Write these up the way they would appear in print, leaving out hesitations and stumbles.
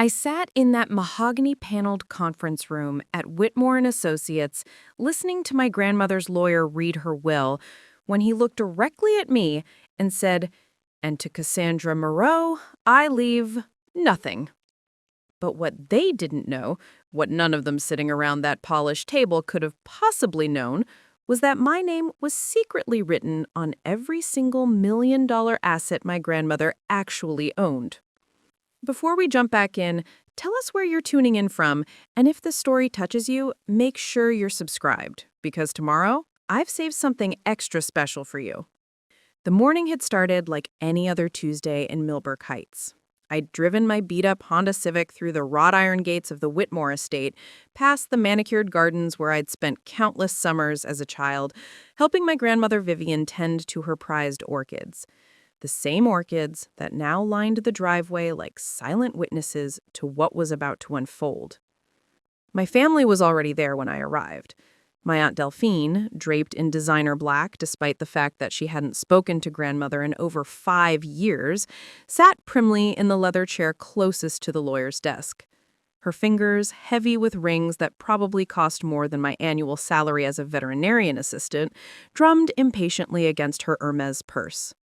I sat in that mahogany-paneled conference room at Whitmore Associates, listening to my grandmother's lawyer read her will, when he looked directly at me and said, "And to Cassandra Moreau, I leave nothing." But what they didn't know, what none of them sitting around that polished table could have possibly known, was that my name was secretly written on every single $1 million asset my grandmother actually owned. Before we jump back in, tell us where you're tuning in from, and if the story touches you, make sure you're subscribed, because tomorrow, I've saved something extra special for you. The morning had started like any other Tuesday in Millbrook Heights. I'd driven my beat-up Honda Civic through the wrought-iron gates of the Whitmore estate, past the manicured gardens where I'd spent countless summers as a child, helping my grandmother Vivienne tend to her prized orchids. The same orchids that now lined the driveway like silent witnesses to what was about to unfold. My family was already there when I arrived. My Aunt Delphine, draped in designer black despite the fact that she hadn't spoken to grandmother in over 5 years, sat primly in the leather chair closest to the lawyer's desk. Her fingers, heavy with rings that probably cost more than my annual salary as a veterinarian assistant, drummed impatiently against her Hermes purse.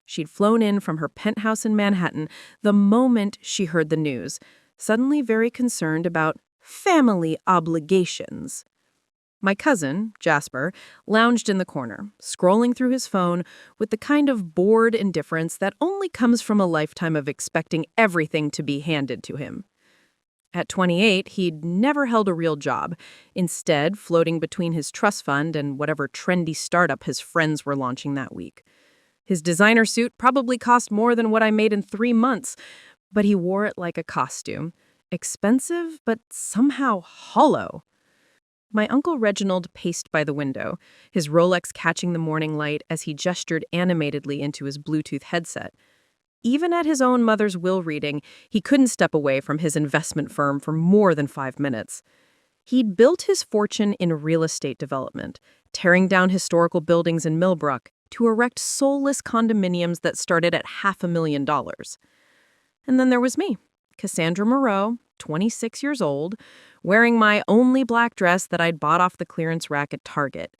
She'd flown in from her penthouse in Manhattan the moment she heard the news, suddenly very concerned about family obligations. My cousin, Jasper, lounged in the corner, scrolling through his phone with the kind of bored indifference that only comes from a lifetime of expecting everything to be handed to him. At 28, he'd never held a real job, instead floating between his trust fund and whatever trendy startup his friends were launching that week. His designer suit probably cost more than what I made in 3 months, but he wore it like a costume. Expensive, but somehow hollow. My Uncle Reginald paced by the window, his Rolex catching the morning light as he gestured animatedly into his Bluetooth headset. Even at his own mother's will reading, he couldn't step away from his investment firm for more than 5 minutes. He'd built his fortune in real estate development, tearing down historical buildings in Millbrook to erect soulless condominiums that started at $500,000. And then there was me, Cassandra Moreau, 26 years old, wearing my only black dress that I'd bought off the clearance rack at Target.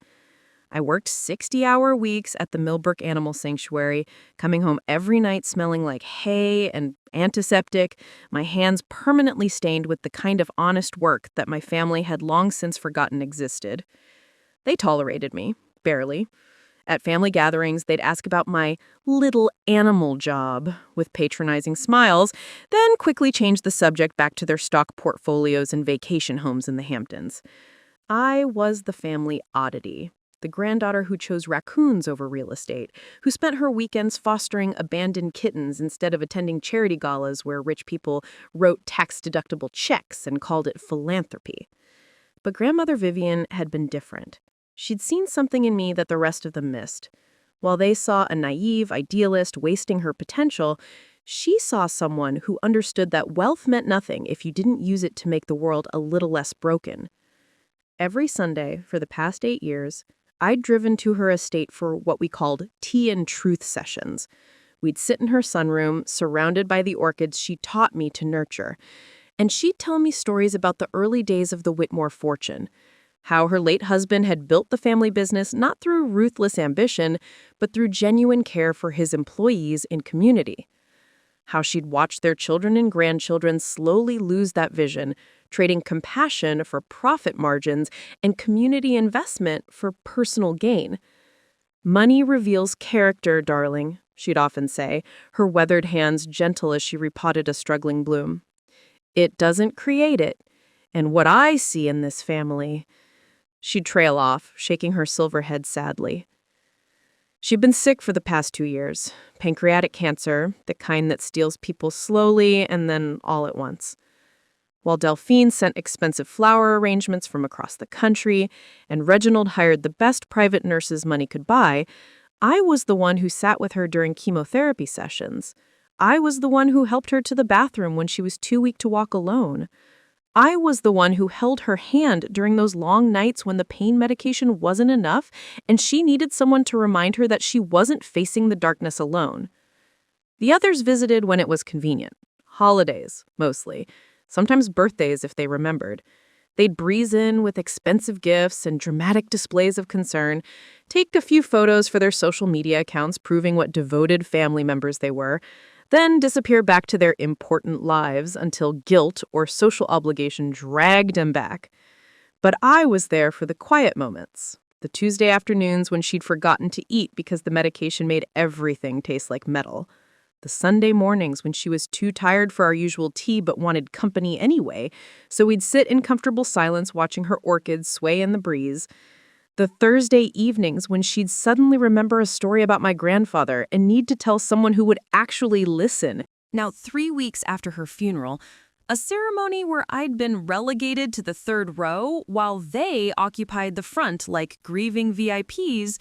I worked 60-hour weeks at the Millbrook Animal Sanctuary, coming home every night smelling like hay and antiseptic, my hands permanently stained with the kind of honest work that my family had long since forgotten existed. They tolerated me, barely. At family gatherings, they'd ask about my little animal job with patronizing smiles, then quickly change the subject back to their stock portfolios and vacation homes in the Hamptons. I was the family oddity, the granddaughter who chose raccoons over real estate, who spent her weekends fostering abandoned kittens instead of attending charity galas where rich people wrote tax-deductible checks and called it philanthropy. But grandmother Vivienne had been different. She'd seen something in me that the rest of them missed. While they saw a naive idealist wasting her potential, she saw someone who understood that wealth meant nothing if you didn't use it to make the world a little less broken. Every Sunday for the past 8 years, I'd driven to her estate for what we called tea and truth sessions. We'd sit in her sunroom, surrounded by the orchids she taught me to nurture, and she'd tell me stories about the early days of the Whitmore fortune, how her late husband had built the family business not through ruthless ambition, but through genuine care for his employees and community. How she'd watched their children and grandchildren slowly lose that vision, trading compassion for profit margins and community investment for personal gain. "Money reveals character, darling," she'd often say, her weathered hands gentle as she repotted a struggling bloom. "It doesn't create it. And what I see in this family..." She'd trail off, shaking her silver head sadly. She'd been sick for the past 2 years. Pancreatic cancer, the kind that steals people slowly and then all at once. While Delphine sent expensive flower arrangements from across the country, and Reginald hired the best private nurses money could buy, I was the one who sat with her during chemotherapy sessions. I was the one who helped her to the bathroom when she was too weak to walk alone. I was the one who held her hand during those long nights when the pain medication wasn't enough and she needed someone to remind her that she wasn't facing the darkness alone. The others visited when it was convenient. holidays, mostly. Sometimes birthdays if they remembered. They'd breeze in with expensive gifts and dramatic displays of concern, take a few photos for their social media accounts proving what devoted family members they were, then disappear back to their important lives until guilt or social obligation dragged them back. But I was there for the quiet moments, the Tuesday afternoons when she'd forgotten to eat because the medication made everything taste like metal. The Sunday mornings when she was too tired for our usual tea but wanted company anyway, so we'd sit in comfortable silence watching her orchids sway in the breeze. The Thursday evenings when she'd suddenly remember a story about my grandfather and need to tell someone who would actually listen. Now, 3 weeks after her funeral, a ceremony where I'd been relegated to the third row while they occupied the front like grieving VIPs,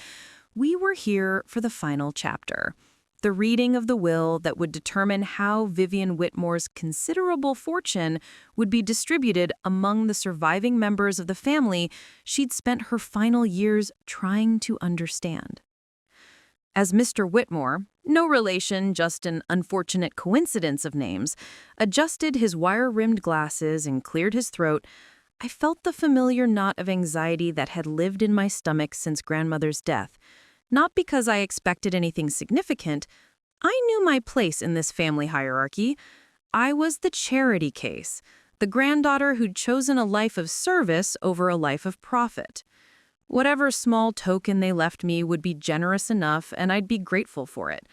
we were here for the final chapter. The reading of the will that would determine how Vivienne Whitmore's considerable fortune would be distributed among the surviving members of the family she'd spent her final years trying to understand. As Mr. Whitmore, no relation, just an unfortunate coincidence of names, adjusted his wire-rimmed glasses and cleared his throat, I felt the familiar knot of anxiety that had lived in my stomach since grandmother's death. Not because I expected anything significant. I knew my place in this family hierarchy. I was the charity case, the granddaughter who'd chosen a life of service over a life of profit. Whatever small token they left me would be generous enough, and I'd be grateful for it.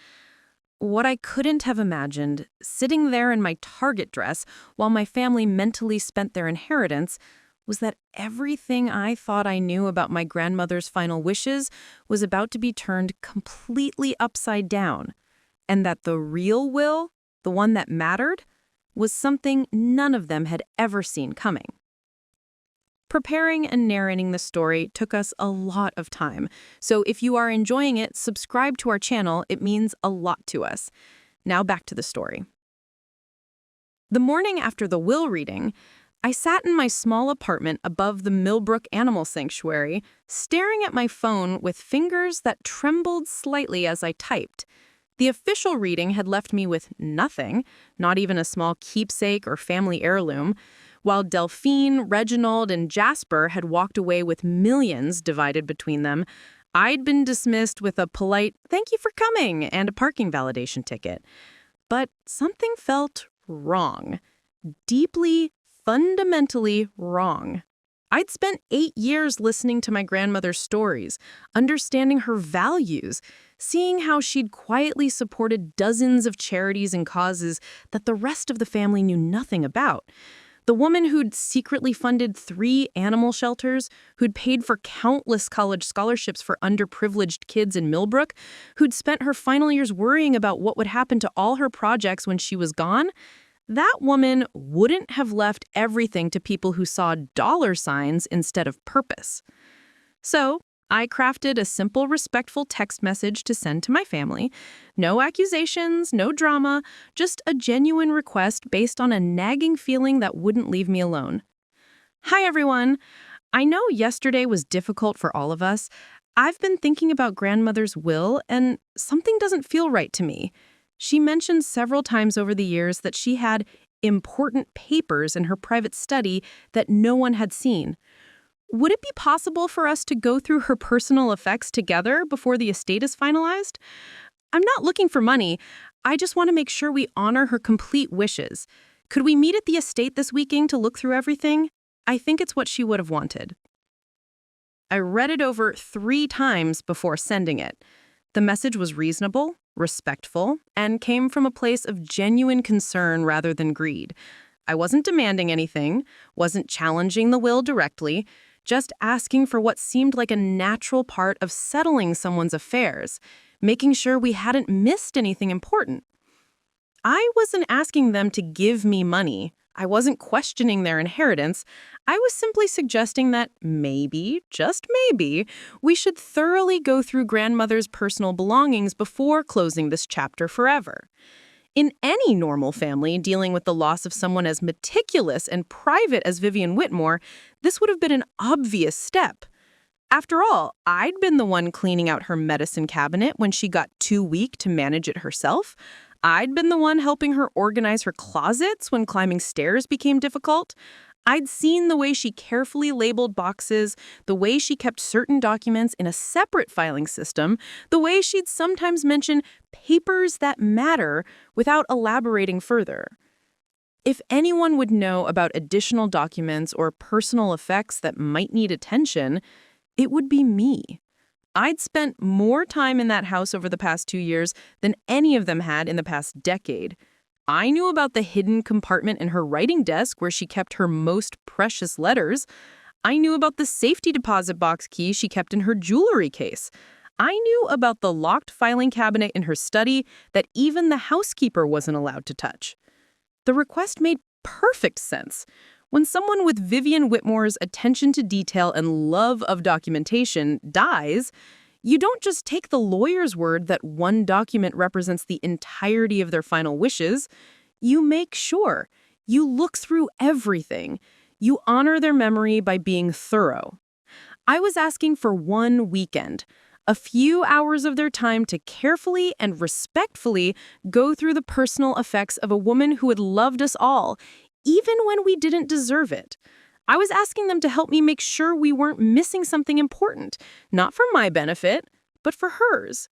What I couldn't have imagined, sitting there in my Target dress while my family mentally spent their inheritance, was that everything I thought I knew about my grandmother's final wishes was about to be turned completely upside down, and that the real will, the one that mattered, was something none of them had ever seen coming. Preparing and narrating the story took us a lot of time, so if you are enjoying it, subscribe to our channel. It means a lot to us. Now back to the story. The morning after the will reading, I sat in my small apartment above the Millbrook Animal Sanctuary, staring at my phone with fingers that trembled slightly as I typed. The official reading had left me with nothing, not even a small keepsake or family heirloom, while Delphine, Reginald, and Jasper had walked away with millions divided between them. I'd been dismissed with a polite "thank you for coming" and a parking validation ticket. But something felt wrong. Deeply, fundamentally wrong. I'd spent 8 years listening to my grandmother's stories, understanding her values, seeing how she'd quietly supported dozens of charities and causes that the rest of the family knew nothing about. The woman who'd secretly funded 3 animal shelters, who'd paid for countless college scholarships for underprivileged kids in Millbrook, who'd spent her final years worrying about what would happen to all her projects when she was gone, that woman wouldn't have left everything to people who saw dollar signs instead of purpose. So I crafted a simple, respectful text message to send to my family. No accusations, no drama, just a genuine request based on a nagging feeling that wouldn't leave me alone. Hi, everyone. I know yesterday was difficult for all of us. I've been thinking about grandmother's will, and something doesn't feel right to me. She mentioned several times over the years that she had important papers in her private study that no one had seen. Would it be possible for us to go through her personal effects together before the estate is finalized? I'm not looking for money. I just want to make sure we honor her complete wishes. Could we meet at the estate this weekend to look through everything? I think it's what she would have wanted. I read it over 3 times before sending it. The message was reasonable, respectful, and came from a place of genuine concern rather than greed. I wasn't demanding anything, wasn't challenging the will directly, just asking for what seemed like a natural part of settling someone's affairs, making sure we hadn't missed anything important. I wasn't asking them to give me money. I wasn't questioning their inheritance. I was simply suggesting that maybe, just maybe, we should thoroughly go through grandmother's personal belongings before closing this chapter forever. In any normal family dealing with the loss of someone as meticulous and private as Vivienne Whitmore, this would have been an obvious step. After all, I'd been the one cleaning out her medicine cabinet when she got too weak to manage it herself. I'd been the one helping her organize her closets when climbing stairs became difficult. I'd seen the way she carefully labeled boxes, the way she kept certain documents in a separate filing system, the way she'd sometimes mention papers that matter without elaborating further. If anyone would know about additional documents or personal effects that might need attention, it would be me. I'd spent more time in that house over the past 2 years than any of them had in the past decade. I knew about the hidden compartment in her writing desk where she kept her most precious letters. I knew about the safety deposit box key she kept in her jewelry case. I knew about the locked filing cabinet in her study that even the housekeeper wasn't allowed to touch. The request made perfect sense. When someone with Vivienne Whitmore's attention to detail and love of documentation dies, you don't just take the lawyer's word that one document represents the entirety of their final wishes. You make sure. You look through everything. You honor their memory by being thorough. I was asking for one weekend, a few hours of their time to carefully and respectfully go through the personal effects of a woman who had loved us all, even when we didn't deserve it. I was asking them to help me make sure we weren't missing something important, not for my benefit, but for hers.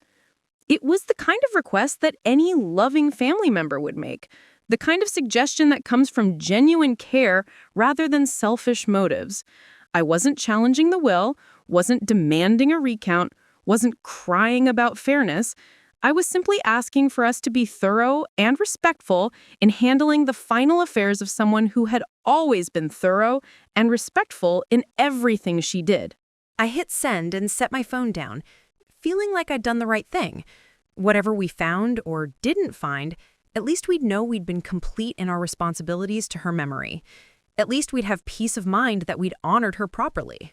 It was the kind of request that any loving family member would make, the kind of suggestion that comes from genuine care rather than selfish motives. I wasn't challenging the will, wasn't demanding a recount, wasn't crying about fairness. I was simply asking for us to be thorough and respectful in handling the final affairs of someone who had always been thorough and respectful in everything she did. I hit send and set my phone down, feeling like I'd done the right thing. Whatever we found or didn't find, at least we'd know we'd been complete in our responsibilities to her memory. At least we'd have peace of mind that we'd honored her properly.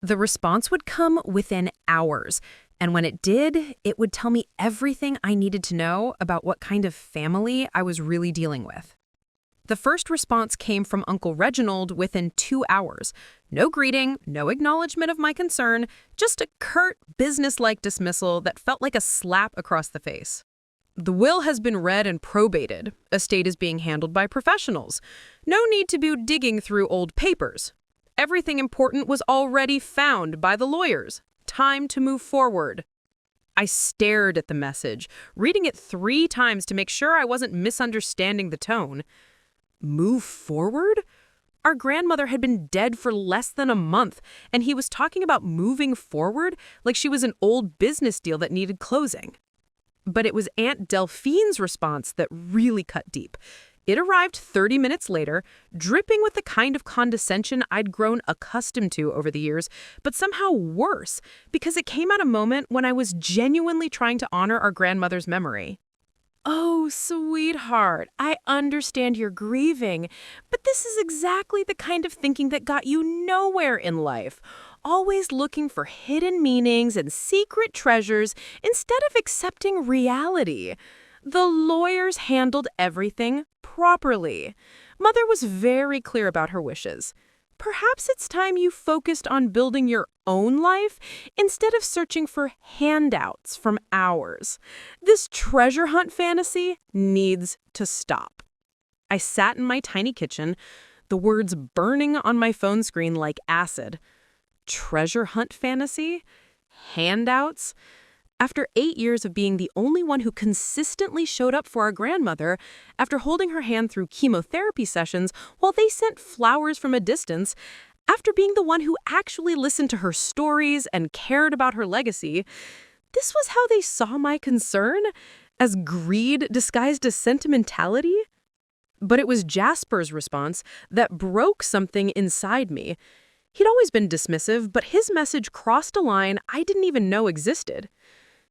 The response would come within hours, and when it did, it would tell me everything I needed to know about what kind of family I was really dealing with. The first response came from Uncle Reginald within 2 hours. No greeting, no acknowledgement of my concern, just a curt, business-like dismissal that felt like a slap across the face. The will has been read and probated. Estate is being handled by professionals. No need to be digging through old papers. Everything important was already found by the lawyers. Time to move forward. I stared at the message, reading it 3 times to make sure I wasn't misunderstanding the tone. Move forward? Our grandmother had been dead for less than a month, and he was talking about moving forward like she was an old business deal that needed closing. But it was Aunt Delphine's response that really cut deep. It arrived 30 minutes later, dripping with the kind of condescension I'd grown accustomed to over the years, but somehow worse, because it came at a moment when I was genuinely trying to honor our grandmother's memory. "Oh, sweetheart, I understand you're grieving, but this is exactly the kind of thinking that got you nowhere in life. Always looking for hidden meanings and secret treasures instead of accepting reality. The lawyers handled everything properly. Mother was very clear about her wishes. Perhaps it's time you focused on building your own life instead of searching for handouts from ours. This treasure hunt fantasy needs to stop." I sat in my tiny kitchen, the words burning on my phone screen like acid. Treasure hunt fantasy? Handouts? After 8 years of being the only one who consistently showed up for our grandmother, after holding her hand through chemotherapy sessions while they sent flowers from a distance, after being the one who actually listened to her stories and cared about her legacy, this was how they saw my concern? As greed disguised as sentimentality? But it was Jasper's response that broke something inside me. He'd always been dismissive, but his message crossed a line I didn't even know existed.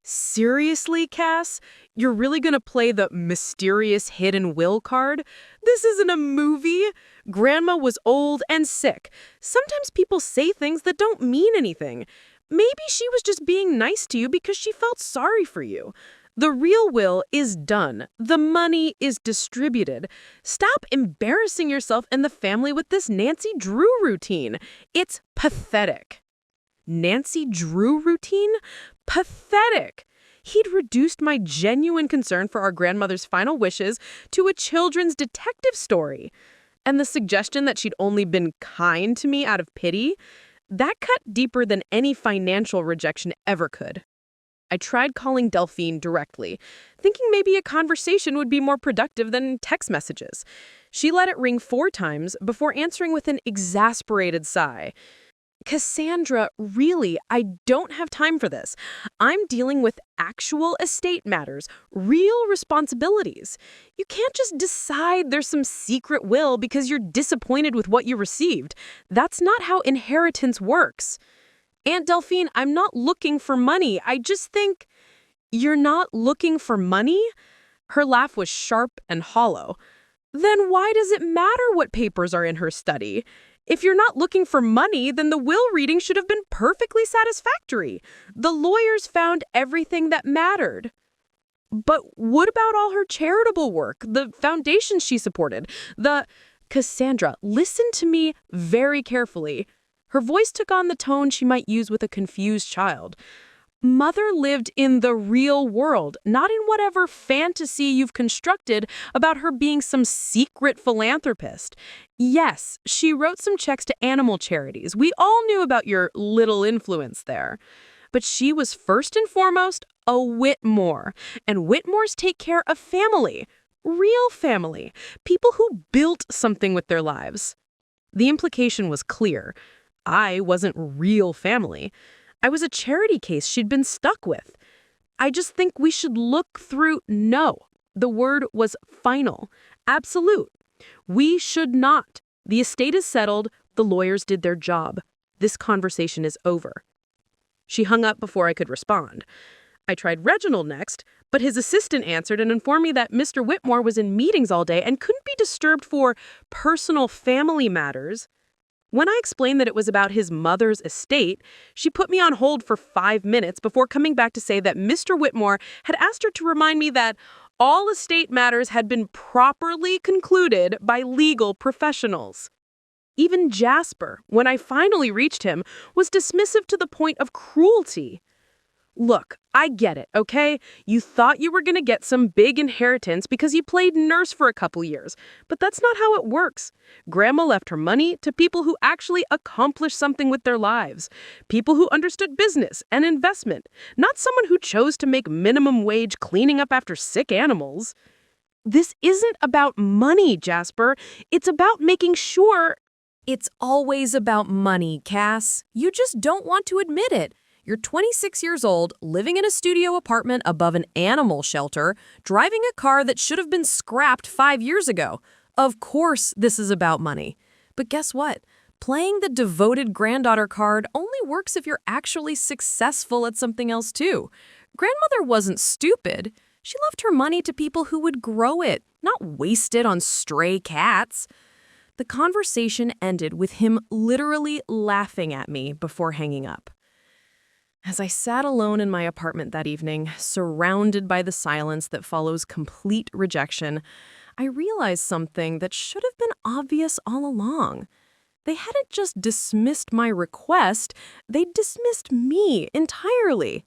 "Seriously, Cass? You're really gonna play the mysterious hidden will card? This isn't a movie. Grandma was old and sick. Sometimes people say things that don't mean anything. Maybe she was just being nice to you because she felt sorry for you. The real will is done. The money is distributed. Stop embarrassing yourself and the family with this Nancy Drew routine. It's pathetic." Nancy Drew routine? Pathetic. He'd reduced my genuine concern for our grandmother's final wishes to a children's detective story. And the suggestion that she'd only been kind to me out of pity, that cut deeper than any financial rejection ever could. I tried calling Delphine directly, thinking maybe a conversation would be more productive than text messages. She let it ring 4 times before answering with an exasperated sigh. Cassandra, really, I don't have time for this. I'm dealing with actual estate matters, real responsibilities. You can't just decide there's some secret will because you're disappointed with what you received. That's not how inheritance works. Aunt Delphine, I'm not looking for money. I just think... You're not looking for money? Her laugh was sharp and hollow. Then why does it matter what papers are in her study? If you're not looking for money, then the will reading should have been perfectly satisfactory. The lawyers found everything that mattered. But what about all her charitable work, the foundations she supported, Cassandra, listen to me very carefully. Her voice took on the tone she might use with a confused child. Mother lived in the real world, not in whatever fantasy you've constructed about her being some secret philanthropist. Yes, she wrote some checks to animal charities. We all knew about your little influence there. But she was first and foremost a Whitmore, and Whitmores take care of family, real family, people who built something with their lives. The implication was clear. I wasn't real family. I was a charity case she'd been stuck with. I just think we should look through... No. The word was final. Absolute. We should not. The estate is settled. The lawyers did their job. This conversation is over. She hung up before I could respond. I tried Reginald next, but his assistant answered and informed me that Mr. Whitmore was in meetings all day and couldn't be disturbed for personal family matters. When I explained that it was about his mother's estate, she put me on hold for 5 minutes before coming back to say that Mr. Whitmore had asked her to remind me that all estate matters had been properly concluded by legal professionals. Even Jasper, when I finally reached him, was dismissive to the point of cruelty. Look, I get it, okay? You thought you were going to get some big inheritance because you played nurse for a couple years, but that's not how it works. Grandma left her money to people who actually accomplished something with their lives, people who understood business and investment, not someone who chose to make minimum wage cleaning up after sick animals. This isn't about money, Jasper. It's about making sure... It's always about money, Cass. You just don't want to admit it. You're 26 years old, living in a studio apartment above an animal shelter, driving a car that should have been scrapped 5 years ago. Of course this is about money. But guess what? Playing the devoted granddaughter card only works if you're actually successful at something else too. Grandmother wasn't stupid. She left her money to people who would grow it, not waste it on stray cats. The conversation ended with him literally laughing at me before hanging up. As I sat alone in my apartment that evening, surrounded by the silence that follows complete rejection, I realized something that should have been obvious all along. They hadn't just dismissed my request, they'd dismissed me entirely.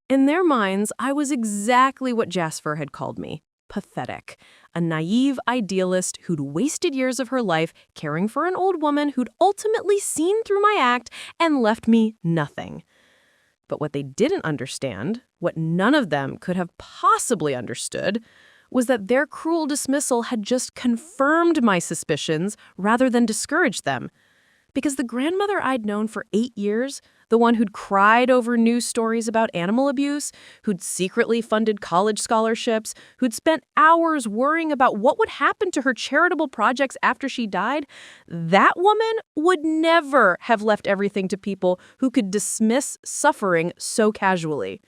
In their minds, I was exactly what Jasper had called me, pathetic. A naive idealist who'd wasted years of her life caring for an old woman who'd ultimately seen through my act and left me nothing. But what they didn't understand, what none of them could have possibly understood, was that their cruel dismissal had just confirmed my suspicions rather than discouraged them. Because the grandmother I'd known for 8 years, the one who'd cried over news stories about animal abuse, who'd secretly funded college scholarships, who'd spent hours worrying about what would happen to her charitable projects after she died, that woman would never have left everything to people who could dismiss suffering so casually.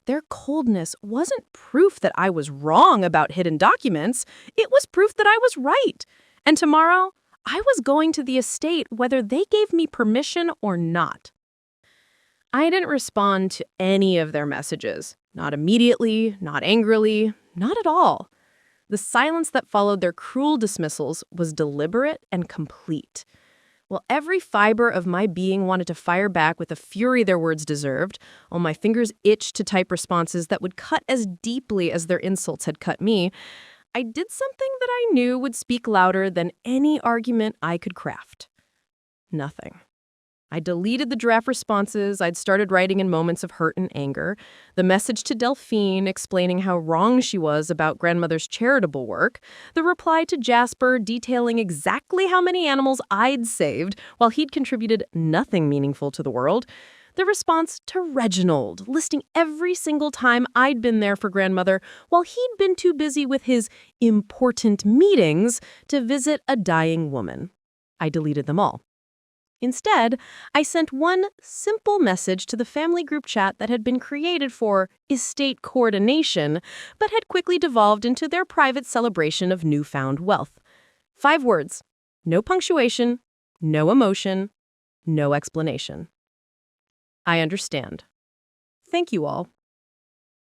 Their coldness wasn't proof that I was wrong about hidden documents. It was proof that I was right. And tomorrow, I was going to the estate whether they gave me permission or not. I didn't respond to any of their messages. Not immediately, not angrily, not at all. The silence that followed their cruel dismissals was deliberate and complete. Well, every fiber of my being wanted to fire back with the fury their words deserved, while my fingers itched to type responses that would cut as deeply as their insults had cut me. I did something that I knew would speak louder than any argument I could craft. Nothing. I deleted the draft responses I'd started writing in moments of hurt and anger, the message to Delphine explaining how wrong she was about grandmother's charitable work, the reply to Jasper detailing exactly how many animals I'd saved while he'd contributed nothing meaningful to the world, the response to Reginald listing every single time I'd been there for grandmother while he'd been too busy with his important meetings to visit a dying woman. I deleted them all. Instead, I sent one simple message to the family group chat that had been created for estate coordination, but had quickly devolved into their private celebration of newfound wealth. 5 words, no punctuation, no emotion, no explanation. I understand. Thank you all.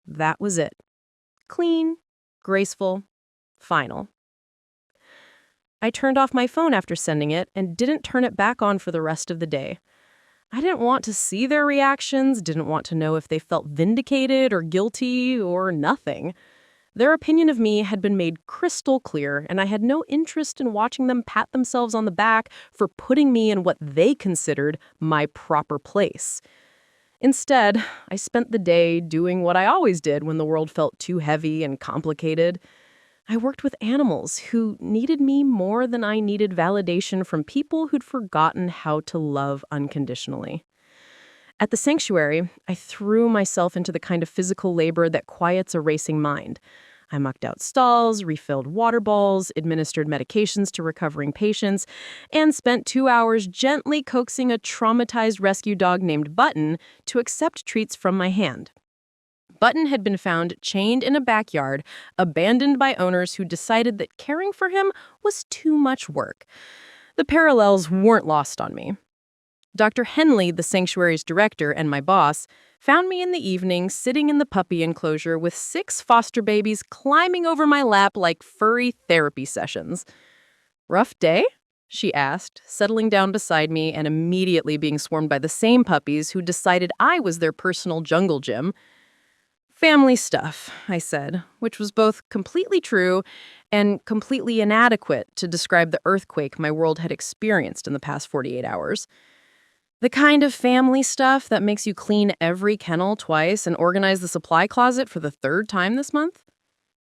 That was it. Clean, graceful, final. I turned off my phone after sending it and didn't turn it back on for the rest of the day. I didn't want to see their reactions, didn't want to know if they felt vindicated or guilty or nothing. Their opinion of me had been made crystal clear, and I had no interest in watching them pat themselves on the back for putting me in what they considered my proper place. Instead, I spent the day doing what I always did when the world felt too heavy and complicated. I worked with animals who needed me more than I needed validation from people who'd forgotten how to love unconditionally. At the sanctuary, I threw myself into the kind of physical labor that quiets a racing mind. I mucked out stalls, refilled water bowls, administered medications to recovering patients, and spent 2 hours gently coaxing a traumatized rescue dog named Button to accept treats from my hand. Button had been found chained in a backyard, abandoned by owners who decided that caring for him was too much work. The parallels weren't lost on me. Dr. Henley, the sanctuary's director and my boss, found me in the evening sitting in the puppy enclosure with 6 foster babies climbing over my lap like furry therapy sessions. "Rough day?" she asked, settling down beside me and immediately being swarmed by the same puppies who decided I was their personal jungle gym. "Family stuff," I said, which was both completely true and completely inadequate to describe the earthquake my world had experienced in the past 48 hours. The kind of family stuff that makes you clean every kennel twice and organize the supply closet for the 3rd time this month?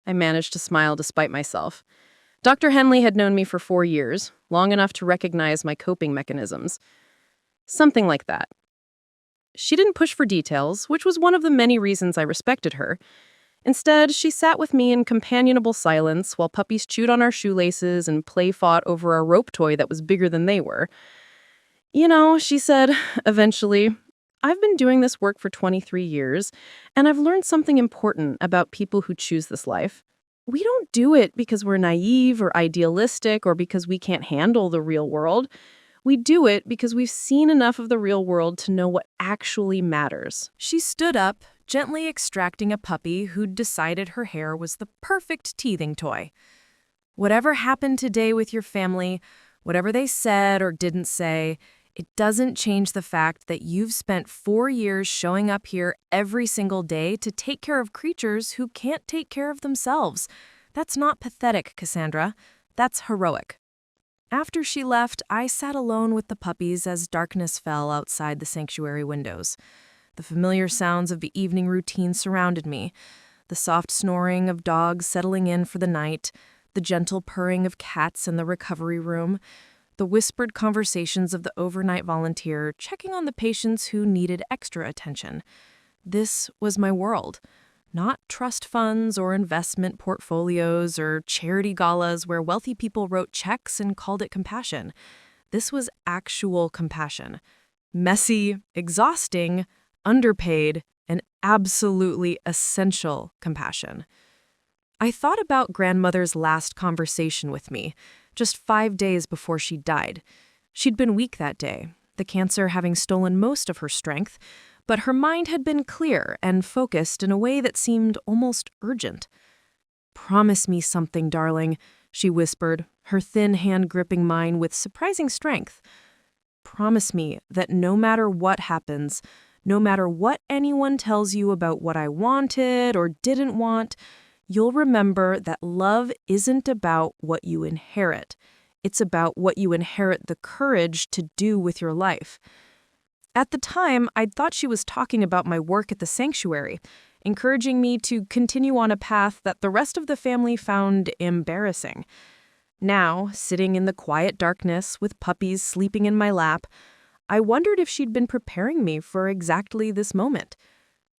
I managed to smile despite myself. Dr. Henley had known me for 4 years, long enough to recognize my coping mechanisms. Something like that. She didn't push for details, which was one of the many reasons I respected her. Instead, she sat with me in companionable silence while puppies chewed on our shoelaces and play fought over a rope toy that was bigger than they were. "You know," she said, eventually, "I've been doing this work for 23 years, and I've learned something important about people who choose this life. We don't do it because we're naive or idealistic or because we can't handle the real world. We do it because we've seen enough of the real world to know what actually matters." She stood up, gently extracting a puppy who'd decided her hair was the perfect teething toy. "Whatever happened today with your family, whatever they said or didn't say, it doesn't change the fact that you've spent 4 years showing up here every single day to take care of creatures who can't take care of themselves. That's not pathetic, Cassandra. That's heroic." After she left, I sat alone with the puppies as darkness fell outside the sanctuary windows. The familiar sounds of the evening routine surrounded me, the soft snoring of dogs settling in for the night, the gentle purring of cats in the recovery room, the whispered conversations of the overnight volunteer checking on the patients who needed extra attention. This was my world. Not trust funds or investment portfolios or charity galas where wealthy people wrote checks and called it compassion. This was actual compassion. Messy, exhausting, underpaid, and absolutely essential compassion. I thought about grandmother's last conversation with me, just 5 days before she died. She'd been weak that day, the cancer having stolen most of her strength, but her mind had been clear and focused in a way that seemed almost urgent. "Promise me something, darling," she whispered, her thin hand gripping mine with surprising strength. promise me that no matter what happens, no matter what anyone tells you about what I wanted or didn't want, you'll remember that love isn't about what you inherit. It's about what you inherit the courage to do with your life. At the time, I'd thought she was talking about my work at the sanctuary, encouraging me to continue on a path that the rest of the family found embarrassing. Now, sitting in the quiet darkness with puppies sleeping in my lap, I wondered if she'd been preparing me for exactly this moment.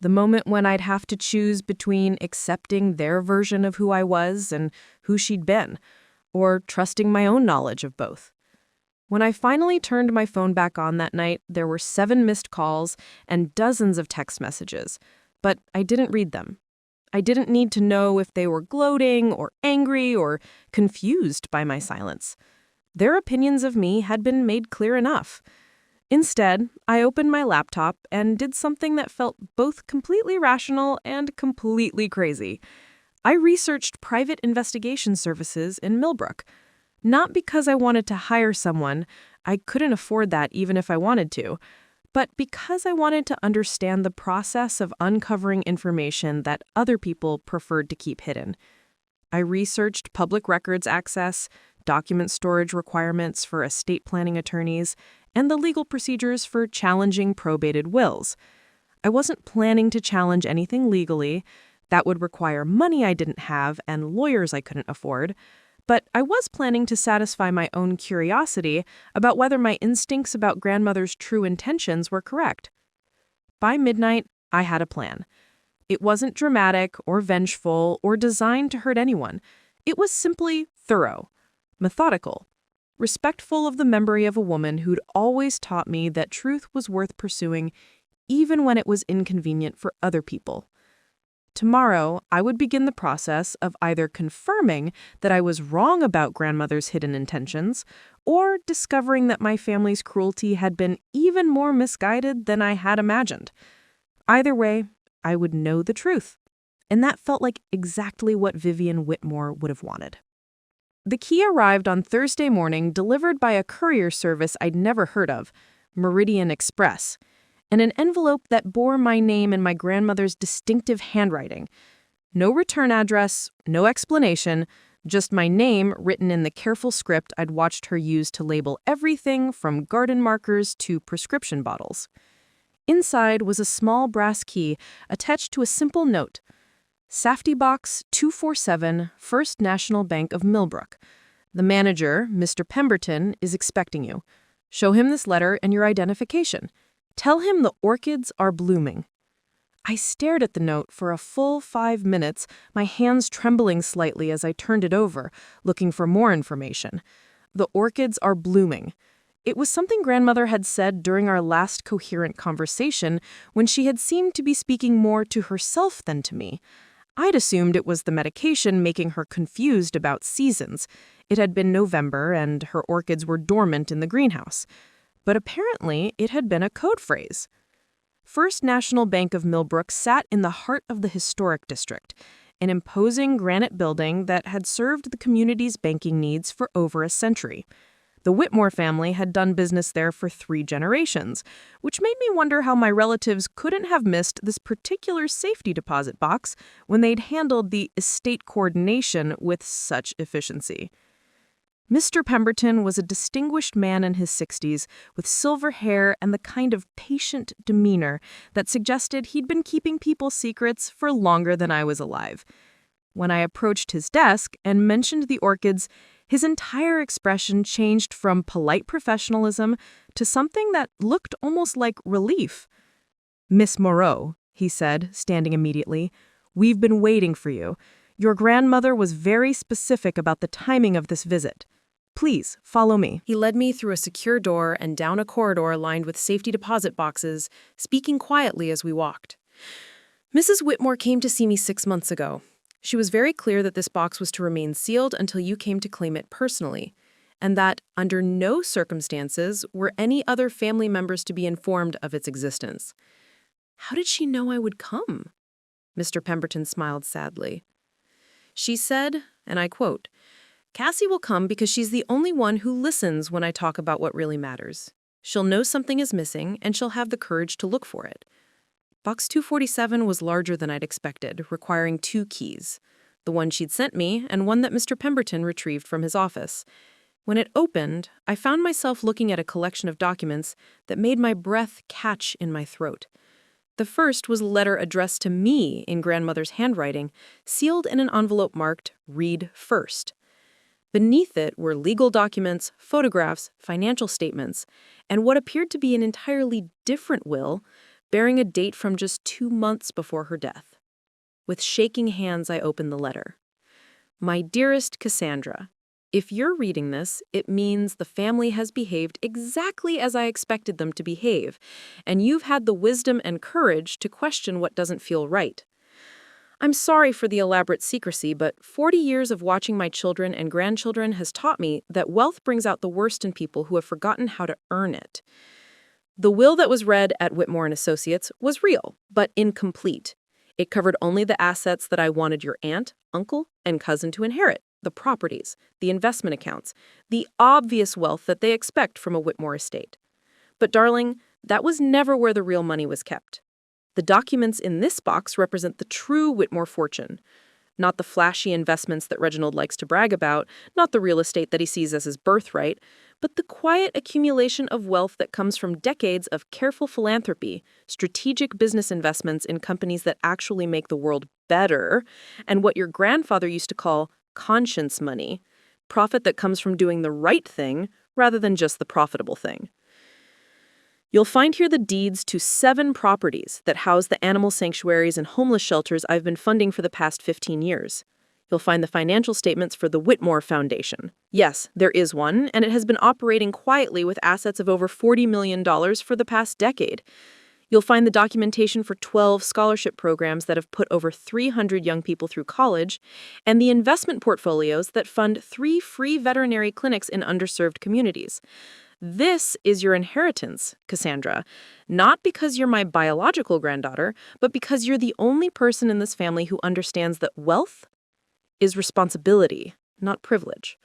The moment when I'd have to choose between accepting their version of who I was and who she'd been, or trusting my own knowledge of both. When I finally turned my phone back on that night, there were 7 missed calls and dozens of text messages, but I didn't read them. I didn't need to know if they were gloating or angry or confused by my silence. Their opinions of me had been made clear enough. Instead, I opened my laptop and did something that felt both completely rational and completely crazy. I researched private investigation services in Millbrook. Not because I wanted to hire someone, I couldn't afford that even if I wanted to, but because I wanted to understand the process of uncovering information that other people preferred to keep hidden. I researched public records access, document storage requirements for estate planning attorneys, and the legal procedures for challenging probated wills. I wasn't planning to challenge anything legally. That would require money I didn't have and lawyers I couldn't afford. But I was planning to satisfy my own curiosity about whether my instincts about grandmother's true intentions were correct. By midnight, I had a plan. It wasn't dramatic or vengeful or designed to hurt anyone. It was simply thorough, methodical, respectful of the memory of a woman who'd always taught me that truth was worth pursuing even when it was inconvenient for other people. Tomorrow, I would begin the process of either confirming that I was wrong about grandmother's hidden intentions or discovering that my family's cruelty had been even more misguided than I had imagined. Either way, I would know the truth. And that felt like exactly what Vivienne Whitmore would have wanted. The key arrived on Thursday morning, delivered by a courier service I'd never heard of, Meridian Express, and an envelope that bore my name in my grandmother's distinctive handwriting. No return address, no explanation, just my name written in the careful script I'd watched her use to label everything from garden markers to prescription bottles. Inside was a small brass key attached to a simple note. Safety Box 247, First National Bank of Millbrook. The manager, Mr. Pemberton, is expecting you. Show him this letter and your identification. Tell him the orchids are blooming. I stared at the note for a full 5 minutes, my hands trembling slightly as I turned it over, looking for more information. The orchids are blooming. It was something grandmother had said during our last coherent conversation when she had seemed to be speaking more to herself than to me. I'd assumed it was the medication making her confused about seasons. It had been November and her orchids were dormant in the greenhouse. But apparently it had been a code phrase. First National Bank of Millbrook sat in the heart of the historic district, an imposing granite building that had served the community's banking needs for over a century. The Whitmore family had done business there for 3 generations, which made me wonder how my relatives couldn't have missed this particular safety deposit box when they'd handled the estate coordination with such efficiency. Mr. Pemberton was a distinguished man in his 60s with silver hair and the kind of patient demeanor that suggested he'd been keeping people's secrets for longer than I was alive. When I approached his desk and mentioned the orchids, his entire expression changed from polite professionalism to something that looked almost like relief. "Miss Moreau," he said, standing immediately, "we've been waiting for you. Your grandmother was very specific about the timing of this visit. Please, follow me." He led me through a secure door and down a corridor lined with safety deposit boxes, speaking quietly as we walked. "Mrs. Whitmore came to see me 6 months ago. She was very clear that this box was to remain sealed until you came to claim it personally, and that, under no circumstances, were any other family members to be informed of its existence." "How did she know I would come?" Mr. Pemberton smiled sadly. "She said, and I quote, 'Cassie will come because she's the only one who listens when I talk about what really matters. She'll know something is missing, and she'll have the courage to look for it. Box 247 was larger than I'd expected, requiring 2 keys. The one she'd sent me, and one that Mr. Pemberton retrieved from his office. When it opened, I found myself looking at a collection of documents that made my breath catch in my throat. The first was a letter addressed to me in grandmother's handwriting, sealed in an envelope marked "Read First." Beneath it were legal documents, photographs, financial statements, and what appeared to be an entirely different will, bearing a date from just 2 months before her death. With shaking hands, I opened the letter. My dearest Cassandra, if you're reading this, it means the family has behaved exactly as I expected them to behave, and you've had the wisdom and courage to question what doesn't feel right. I'm sorry for the elaborate secrecy, but 40 years of watching my children and grandchildren has taught me that wealth brings out the worst in people who have forgotten how to earn it. The will that was read at Whitmore Associates was real, but incomplete. It covered only the assets that I wanted your aunt, uncle, and cousin to inherit, the properties, the investment accounts, the obvious wealth that they expect from a Whitmore estate. But darling, that was never where the real money was kept. The documents in this box represent the true Whitmore fortune. Not the flashy investments that Reginald likes to brag about, not the real estate that he sees as his birthright, but the quiet accumulation of wealth that comes from decades of careful philanthropy, strategic business investments in companies that actually make the world better, and what your grandfather used to call conscience money, profit that comes from doing the right thing rather than just the profitable thing. You'll find here the deeds to 7 properties that house the animal sanctuaries and homeless shelters I've been funding for the past 15 years. You'll find the financial statements for the Whitmore Foundation. Yes, there is one, and it has been operating quietly with assets of over $40 million for the past decade. You'll find the documentation for 12 scholarship programs that have put over 300 young people through college, and the investment portfolios that fund 3 free veterinary clinics in underserved communities. This is your inheritance, Cassandra, not because you're my biological granddaughter, but because you're the only person in this family who understands that wealth is responsibility, not privilege.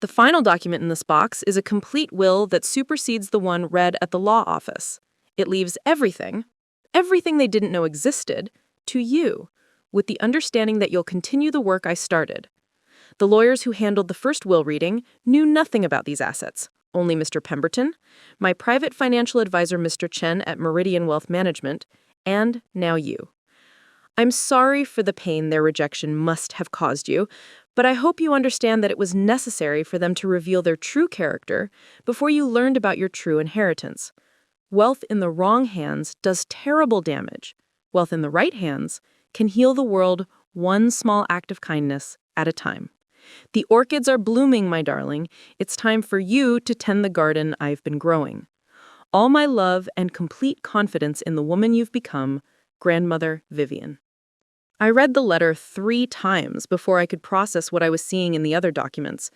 The final document in this box is a complete will that supersedes the one read at the law office. It leaves everything they didn't know existed, to you, with the understanding that you'll continue the work I started. The lawyers who handled the first will reading knew nothing about these assets. Only Mr. Pemberton, my private financial advisor Mr. Chen at Meridian Wealth Management, and now you. I'm sorry for the pain their rejection must have caused you, but I hope you understand that it was necessary for them to reveal their true character before you learned about your true inheritance. Wealth in the wrong hands does terrible damage. Wealth in the right hands can heal the world one small act of kindness at a time. The orchids are blooming, my darling. It's time for you to tend the garden I've been growing. All my love and complete confidence in the woman you've become, Grandmother Vivienne. I read the letter 3 times before I could process what I was seeing in the other documents.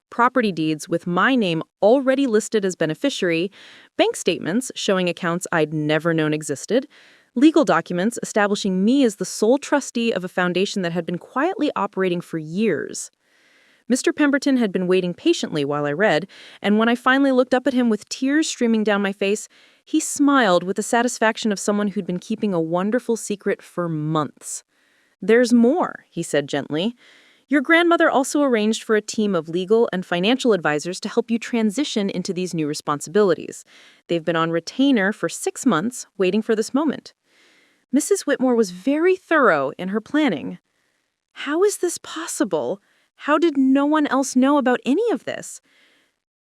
Property deeds with my name already listed as beneficiary, bank statements showing accounts I'd never known existed, legal documents establishing me as the sole trustee of a foundation that had been quietly operating for years. Mr. Pemberton had been waiting patiently while I read, and when I finally looked up at him with tears streaming down my face, he smiled with the satisfaction of someone who'd been keeping a wonderful secret for months. "There's more," he said gently. "Your grandmother also arranged for a team of legal and financial advisors to help you transition into these new responsibilities. They've been on retainer for 6 months, waiting for this moment." Mrs. Whitmore was very thorough in her planning. How is this possible? How did no one else know about any of this?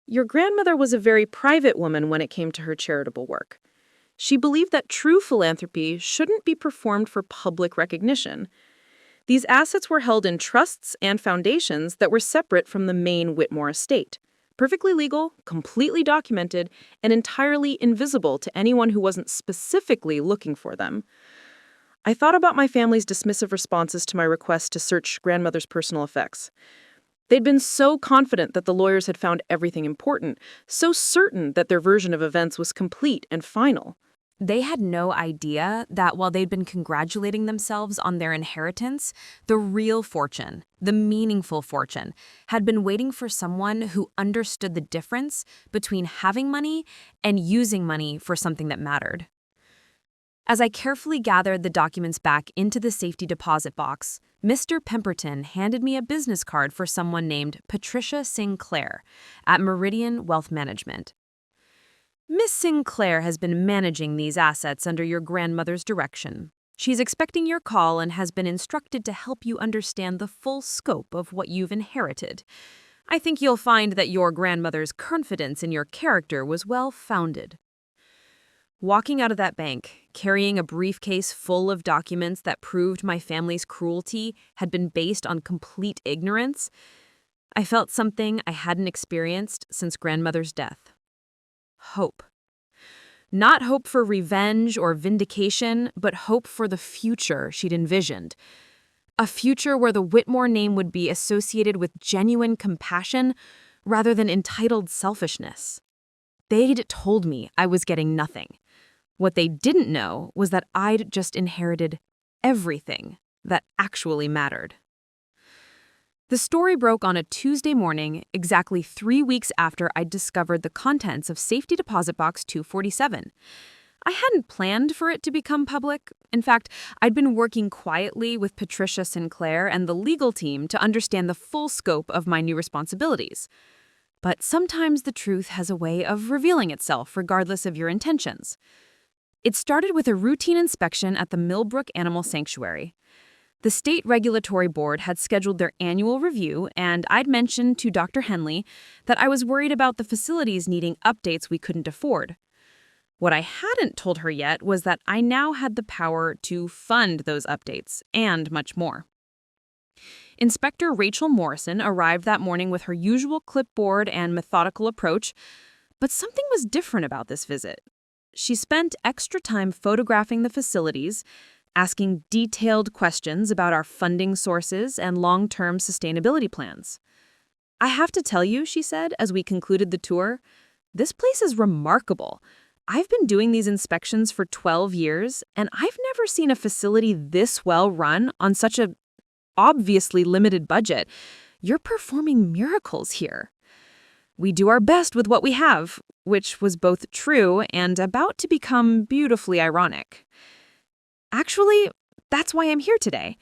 Your grandmother was a very private woman when it came to her charitable work. She believed that true philanthropy shouldn't be performed for public recognition. These assets were held in trusts and foundations that were separate from the main Whitmore estate, perfectly legal, completely documented, and entirely invisible to anyone who wasn't specifically looking for them. I thought about my family's dismissive responses to my request to search grandmother's personal effects. They'd been so confident that the lawyers had found everything important, so certain that their version of events was complete and final. They had no idea that while they'd been congratulating themselves on their inheritance, the real fortune, the meaningful fortune, had been waiting for someone who understood the difference between having money and using money for something that mattered. As I carefully gathered the documents back into the safety deposit box, Mr. Pemberton handed me a business card for someone named Patricia Sinclair at Meridian Wealth Management. Miss Sinclair has been managing these assets under your grandmother's direction. She's expecting your call and has been instructed to help you understand the full scope of what you've inherited. I think you'll find that your grandmother's confidence in your character was well-founded. Walking out of that bank, carrying a briefcase full of documents that proved my family's cruelty had been based on complete ignorance, I felt something I hadn't experienced since grandmother's death. Hope. Not hope for revenge or vindication, but hope for the future she'd envisioned. A future where the Whitmore name would be associated with genuine compassion rather than entitled selfishness. They'd told me I was getting nothing. What they didn't know was that I'd just inherited everything that actually mattered. The story broke on a Tuesday morning, exactly 3 weeks after I'd discovered the contents of Safety Deposit Box 247. I hadn't planned for it to become public. In fact, I'd been working quietly with Patricia Sinclair and the legal team to understand the full scope of my new responsibilities. But sometimes the truth has a way of revealing itself regardless of your intentions. It started with a routine inspection at the Millbrook Animal Sanctuary. The state regulatory board had scheduled their annual review, and I'd mentioned to Dr. Henley that I was worried about the facilities needing updates we couldn't afford. What I hadn't told her yet was that I now had the power to fund those updates, and much more. Inspector Rachel Morrison arrived that morning with her usual clipboard and methodical approach, but something was different about this visit. She spent extra time photographing the facilities, asking detailed questions about our funding sources and long-term sustainability plans. I have to tell you, she said as we concluded the tour, this place is remarkable. I've been doing these inspections for 12 years, and I've never seen a facility this well run on such a obviously limited budget. You're performing miracles here. We do our best with what we have, which was both true and about to become beautifully ironic. Actually, that's why I'm here today.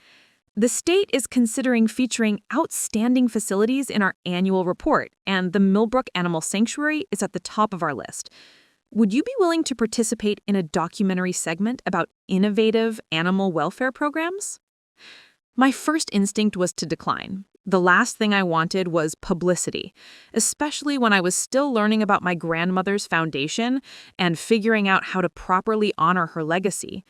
The state is considering featuring outstanding facilities in our annual report, and the Millbrook Animal Sanctuary is at the top of our list. Would you be willing to participate in a documentary segment about innovative animal welfare programs? My first instinct was to decline. The last thing I wanted was publicity, especially when I was still learning about my grandmother's foundation and figuring out how to properly honor her legacy.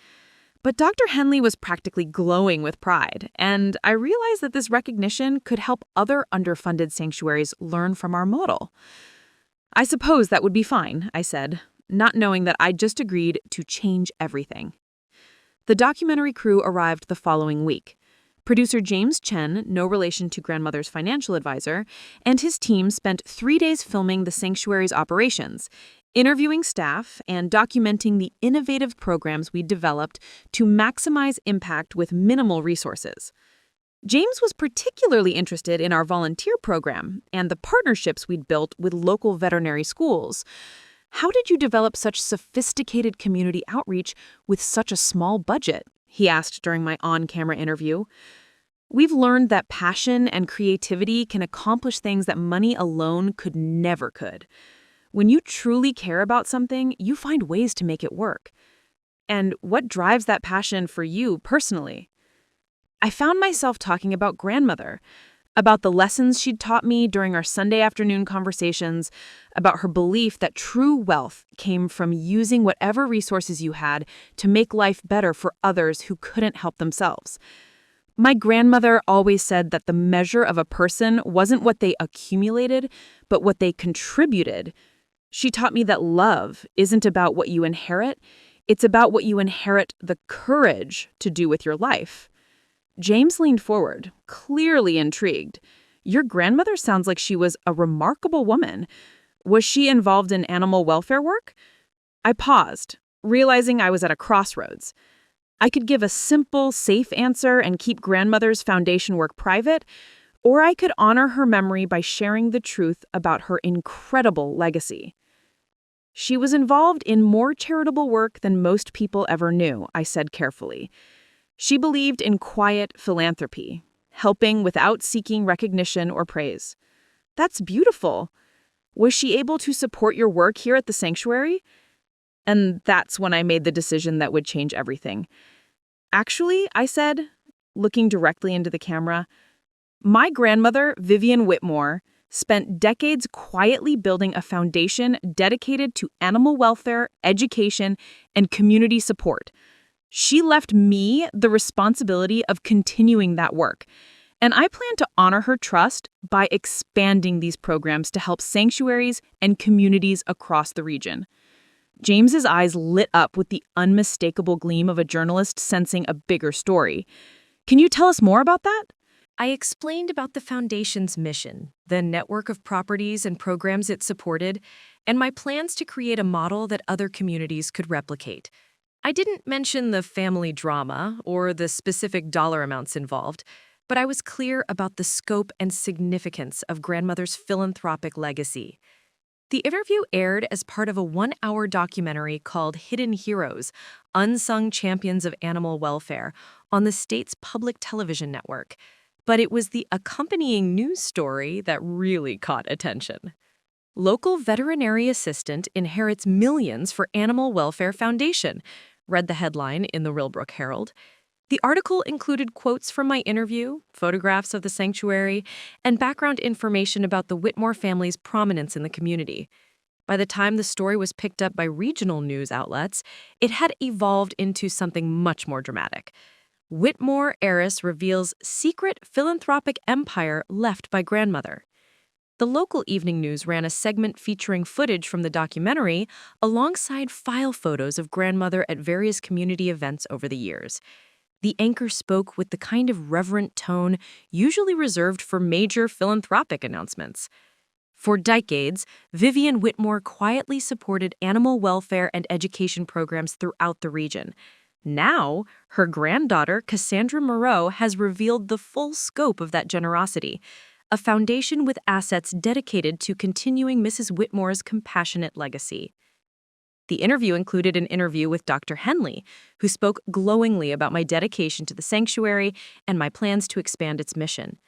But Dr. Henley was practically glowing with pride, and I realized that this recognition could help other underfunded sanctuaries learn from our model. I suppose that would be fine, I said, not knowing that I'd just agreed to change everything. The documentary crew arrived the following week. Producer James Chen, no relation to grandmother's financial advisor, and his team spent 3 days filming the sanctuary's operations, interviewing staff, and documenting the innovative programs we developed to maximize impact with minimal resources. James was particularly interested in our volunteer program and the partnerships we'd built with local veterinary schools. How did you develop such sophisticated community outreach with such a small budget? He asked during my on-camera interview. We've learned that passion and creativity can accomplish things that money alone could. When you truly care about something, you find ways to make it work. And what drives that passion for you personally? I found myself talking about grandmother, about the lessons she'd taught me during our Sunday afternoon conversations, about her belief that true wealth came from using whatever resources you had to make life better for others who couldn't help themselves. My grandmother always said that the measure of a person wasn't what they accumulated, but what they contributed. She taught me that love isn't about what you inherit, it's about what you inherit the courage to do with your life. James leaned forward, clearly intrigued. Your grandmother sounds like she was a remarkable woman. Was she involved in animal welfare work? I paused, realizing I was at a crossroads. I could give a simple, safe answer and keep grandmother's foundation work private, or I could honor her memory by sharing the truth about her incredible legacy. She was involved in more charitable work than most people ever knew, I said carefully. She believed in quiet philanthropy, helping without seeking recognition or praise. That's beautiful. Was she able to support your work here at the sanctuary? And that's when I made the decision that would change everything. Actually, I said, looking directly into the camera, my grandmother, Vivienne Whitmore, spent decades quietly building a foundation dedicated to animal welfare, education, and community support. She left me the responsibility of continuing that work, and I plan to honor her trust by expanding these programs to help sanctuaries and communities across the region. James's eyes lit up with the unmistakable gleam of a journalist sensing a bigger story. Can you tell us more about that? I explained about the Foundation's mission, the network of properties and programs it supported, and my plans to create a model that other communities could replicate. I didn't mention the family drama or the specific dollar amounts involved, but I was clear about the scope and significance of grandmother's philanthropic legacy. The interview aired as part of a 1-hour documentary called Hidden Heroes, Unsung Champions of Animal Welfare, on the state's public television network. But it was the accompanying news story that really caught attention. Local veterinary assistant inherits millions for Animal Welfare Foundation, read the headline in the Millbrook Herald. The article included quotes from my interview, photographs of the sanctuary, and background information about the Whitmore family's prominence in the community. By the time the story was picked up by regional news outlets, it had evolved into something much more dramatic. Whitmore heiress reveals secret philanthropic empire left by grandmother. The local evening news ran a segment featuring footage from the documentary alongside file photos of grandmother at various community events over the years. The anchor spoke with the kind of reverent tone usually reserved for major philanthropic announcements. For decades, Vivienne Whitmore quietly supported animal welfare and education programs throughout the region. Now, her granddaughter, Cassandra Moreau, has revealed the full scope of that generosity, a foundation with assets dedicated to continuing Mrs. Whitmore's compassionate legacy. The interview included an interview with Dr. Henley, who spoke glowingly about my dedication to the sanctuary and my plans to expand its mission.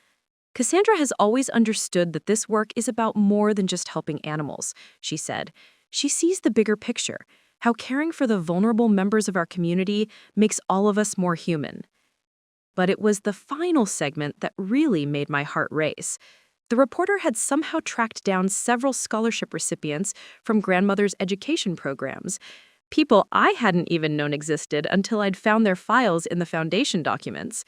Cassandra has always understood that this work is about more than just helping animals, she said. She sees the bigger picture, how caring for the vulnerable members of our community makes all of us more human. But it was the final segment that really made my heart race. The reporter had somehow tracked down several scholarship recipients from grandmother's education programs, people I hadn't even known existed until I'd found their files in the foundation documents.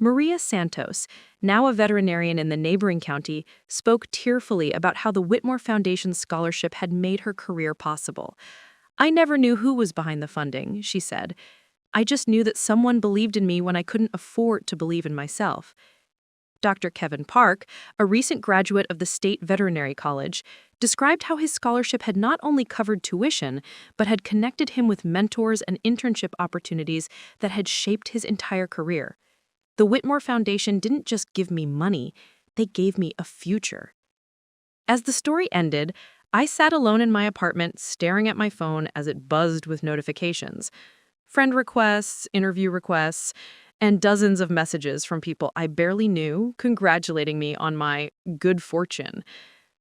Maria Santos, now a veterinarian in the neighboring county, spoke tearfully about how the Whitmore Foundation scholarship had made her career possible. I never knew who was behind the funding, she said. I just knew that someone believed in me when I couldn't afford to believe in myself. Dr. Kevin Park, a recent graduate of the State Veterinary College, described how his scholarship had not only covered tuition, but had connected him with mentors and internship opportunities that had shaped his entire career. The Whitmore Foundation didn't just give me money, they gave me a future. As the story ended, I sat alone in my apartment staring at my phone as it buzzed with notifications. Friend requests, interview requests, and dozens of messages from people I barely knew congratulating me on my good fortune.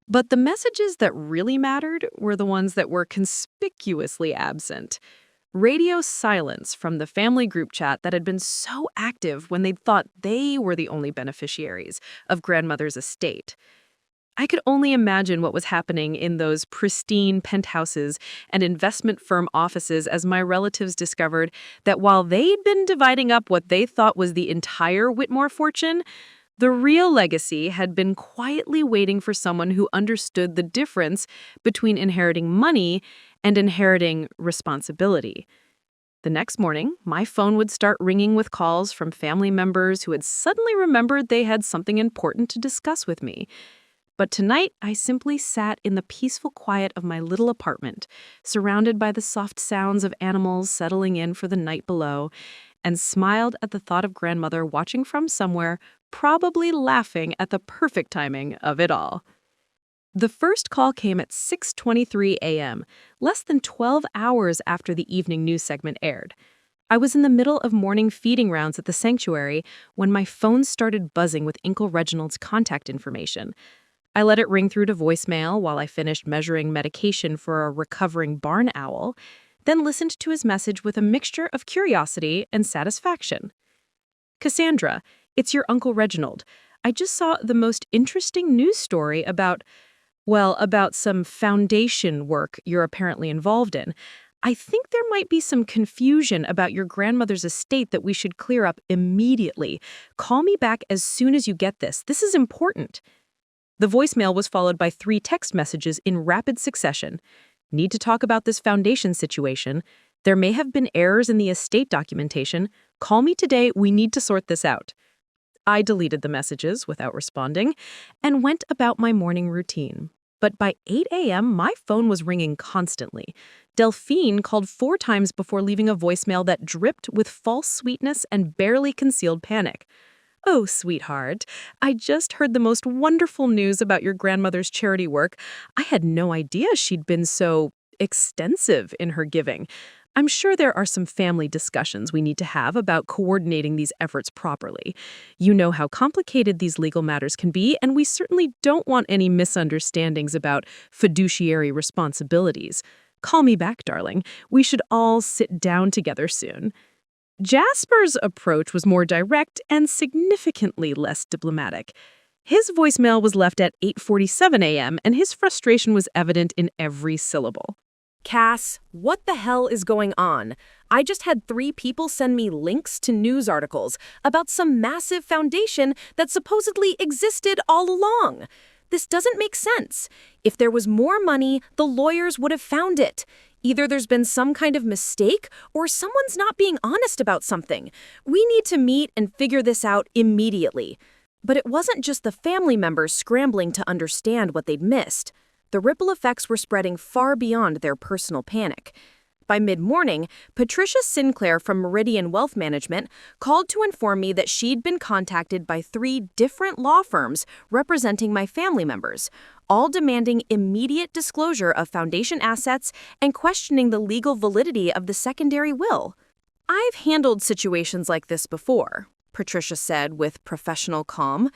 But the messages that really mattered were the ones that were conspicuously absent. Radio silence from the family group chat that had been so active when they'd thought they were the only beneficiaries of grandmother's estate. I could only imagine what was happening in those pristine penthouses and investment firm offices as my relatives discovered that while they'd been dividing up what they thought was the entire Whitmore fortune, the real legacy had been quietly waiting for someone who understood the difference between inheriting money and inheriting responsibility. The next morning, my phone would start ringing with calls from family members who had suddenly remembered they had something important to discuss with me. But tonight, I simply sat in the peaceful quiet of my little apartment, surrounded by the soft sounds of animals settling in for the night below, and smiled at the thought of grandmother watching from somewhere, probably laughing at the perfect timing of it all. The first call came at 6:23 a.m., less than 12 hours after the evening news segment aired. I was in the middle of morning feeding rounds at the sanctuary when my phone started buzzing with Uncle Reginald's contact information. I let it ring through to voicemail while I finished measuring medication for a recovering barn owl, then listened to his message with a mixture of curiosity and satisfaction. "Cassandra, it's your Uncle Reginald. I just saw the most interesting news story about some foundation work you're apparently involved in. I think there might be some confusion about your grandmother's estate that we should clear up immediately. Call me back as soon as you get this. This is important." The voicemail was followed by 3 text messages in rapid succession. "Need to talk about this foundation situation. There may have been errors in the estate documentation. Call me today. We need to sort this out." I deleted the messages without responding and went about my morning routine. But by 8 a.m., my phone was ringing constantly. Delphine called 4 times before leaving a voicemail that dripped with false sweetness and barely concealed panic. "Oh, sweetheart, I just heard the most wonderful news about your grandmother's charity work. I had no idea she'd been so extensive in her giving. I'm sure there are some family discussions we need to have about coordinating these efforts properly. You know how complicated these legal matters can be, and we certainly don't want any misunderstandings about fiduciary responsibilities. Call me back, darling. We should all sit down together soon." Jasper's approach was more direct and significantly less diplomatic. His voicemail was left at 8:47 a.m., and his frustration was evident in every syllable. "Cass, what the hell is going on? I just had 3 people send me links to news articles about some massive foundation that supposedly existed all along. This doesn't make sense. If there was more money, the lawyers would have found it. Either there's been some kind of mistake or someone's not being honest about something. We need to meet and figure this out immediately." But it wasn't just the family members scrambling to understand what they'd missed. The ripple effects were spreading far beyond their personal panic. By mid-morning, Patricia Sinclair from Meridian Wealth Management called to inform me that she'd been contacted by 3 different law firms representing my family members, all demanding immediate disclosure of foundation assets and questioning the legal validity of the secondary will. "I've handled situations like this before," Patricia said with professional calm.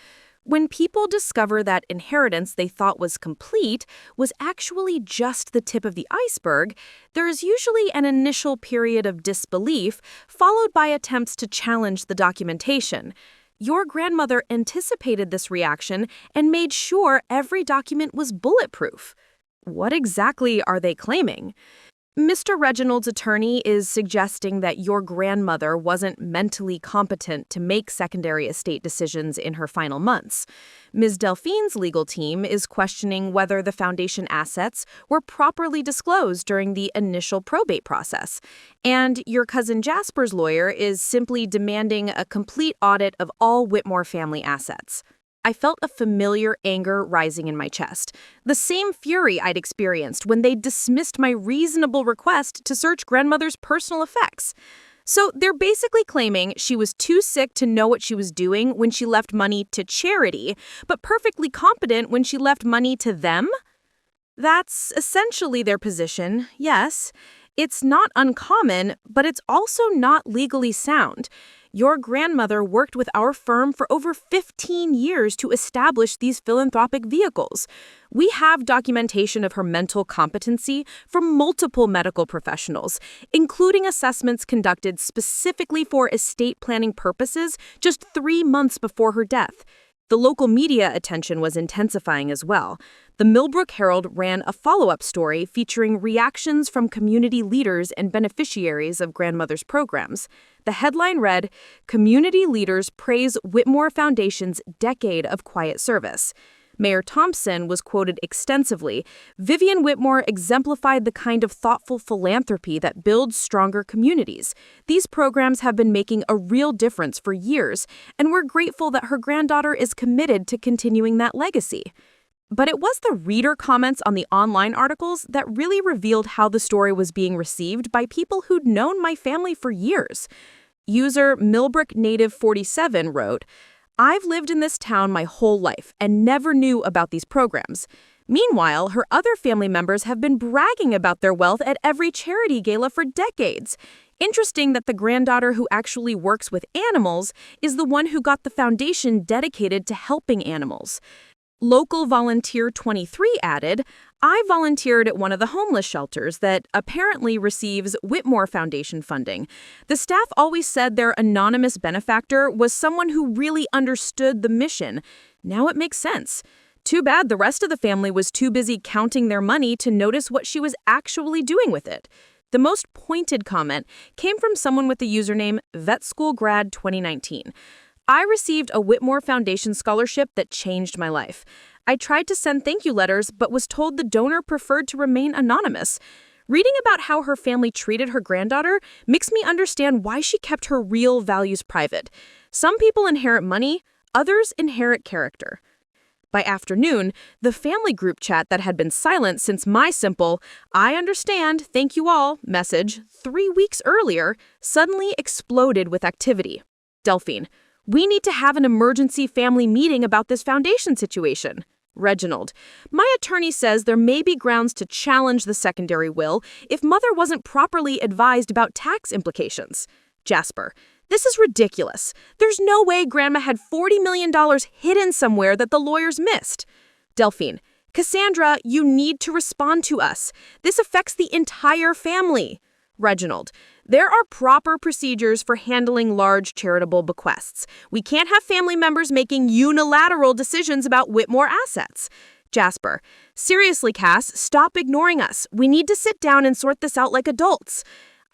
"When people discover that inheritance they thought was complete was actually just the tip of the iceberg, there is usually an initial period of disbelief, followed by attempts to challenge the documentation. Your grandmother anticipated this reaction and made sure every document was bulletproof." "What exactly are they claiming?" "Mr. Reginald's attorney is suggesting that your grandmother wasn't mentally competent to make secondary estate decisions in her final months. Ms. Delphine's legal team is questioning whether the foundation assets were properly disclosed during the initial probate process. And your cousin Jasper's lawyer is simply demanding a complete audit of all Whitmore family assets." I felt a familiar anger rising in my chest, the same fury I'd experienced when they dismissed my reasonable request to search grandmother's personal effects. So they're basically claiming she was too sick to know what she was doing when she left money to charity, but perfectly competent when she left money to them? That's essentially their position, yes. It's not uncommon, but it's also not legally sound. Your grandmother worked with our firm for over 15 years to establish these philanthropic vehicles. We have documentation of her mental competency from multiple medical professionals, including assessments conducted specifically for estate planning purposes just 3 months before her death. The local media attention was intensifying as well. The Millbrook Herald ran a follow-up story featuring reactions from community leaders and beneficiaries of grandmother's programs. The headline read, "Community Leaders Praise Whitmore Foundation's Decade of Quiet Service." Mayor Thompson was quoted extensively. "Vivienne Whitmore exemplified the kind of thoughtful philanthropy that builds stronger communities. These programs have been making a real difference for years, and we're grateful that her granddaughter is committed to continuing that legacy." But it was the reader comments on the online articles that really revealed how the story was being received by people who'd known my family for years. User Millbrook Native 47 wrote, "I've lived in this town my whole life and never knew about these programs. Meanwhile, her other family members have been bragging about their wealth at every charity gala for decades. Interesting that the granddaughter who actually works with animals is the one who got the foundation dedicated to helping animals." Local Volunteer 23 added, "I volunteered at one of the homeless shelters that apparently receives Whitmore Foundation funding. The staff always said their anonymous benefactor was someone who really understood the mission. Now it makes sense. Too bad the rest of the family was too busy counting their money to notice what she was actually doing with it." The most pointed comment came from someone with the username VetSchoolGrad2019. "I received a Whitmore Foundation scholarship that changed my life. I tried to send thank you letters, but was told the donor preferred to remain anonymous. Reading about how her family treated her granddaughter makes me understand why she kept her real values private. Some people inherit money, others inherit character." By afternoon, the family group chat that had been silent since my simple, "I understand, thank you all" message 3 weeks earlier suddenly exploded with activity. Delphine, "We need to have an emergency family meeting about this foundation situation." Reginald, "My attorney says there may be grounds to challenge the secondary will if mother wasn't properly advised about tax implications." Jasper, "This is ridiculous. There's no way Grandma had $40 million hidden somewhere that the lawyers missed." Delphine, "Cassandra, you need to respond to us. This affects the entire family." Reginald, "There are proper procedures for handling large charitable bequests. We can't have family members making unilateral decisions about Whitmore assets." Jasper, "Seriously, Cass, stop ignoring us. We need to sit down and sort this out like adults."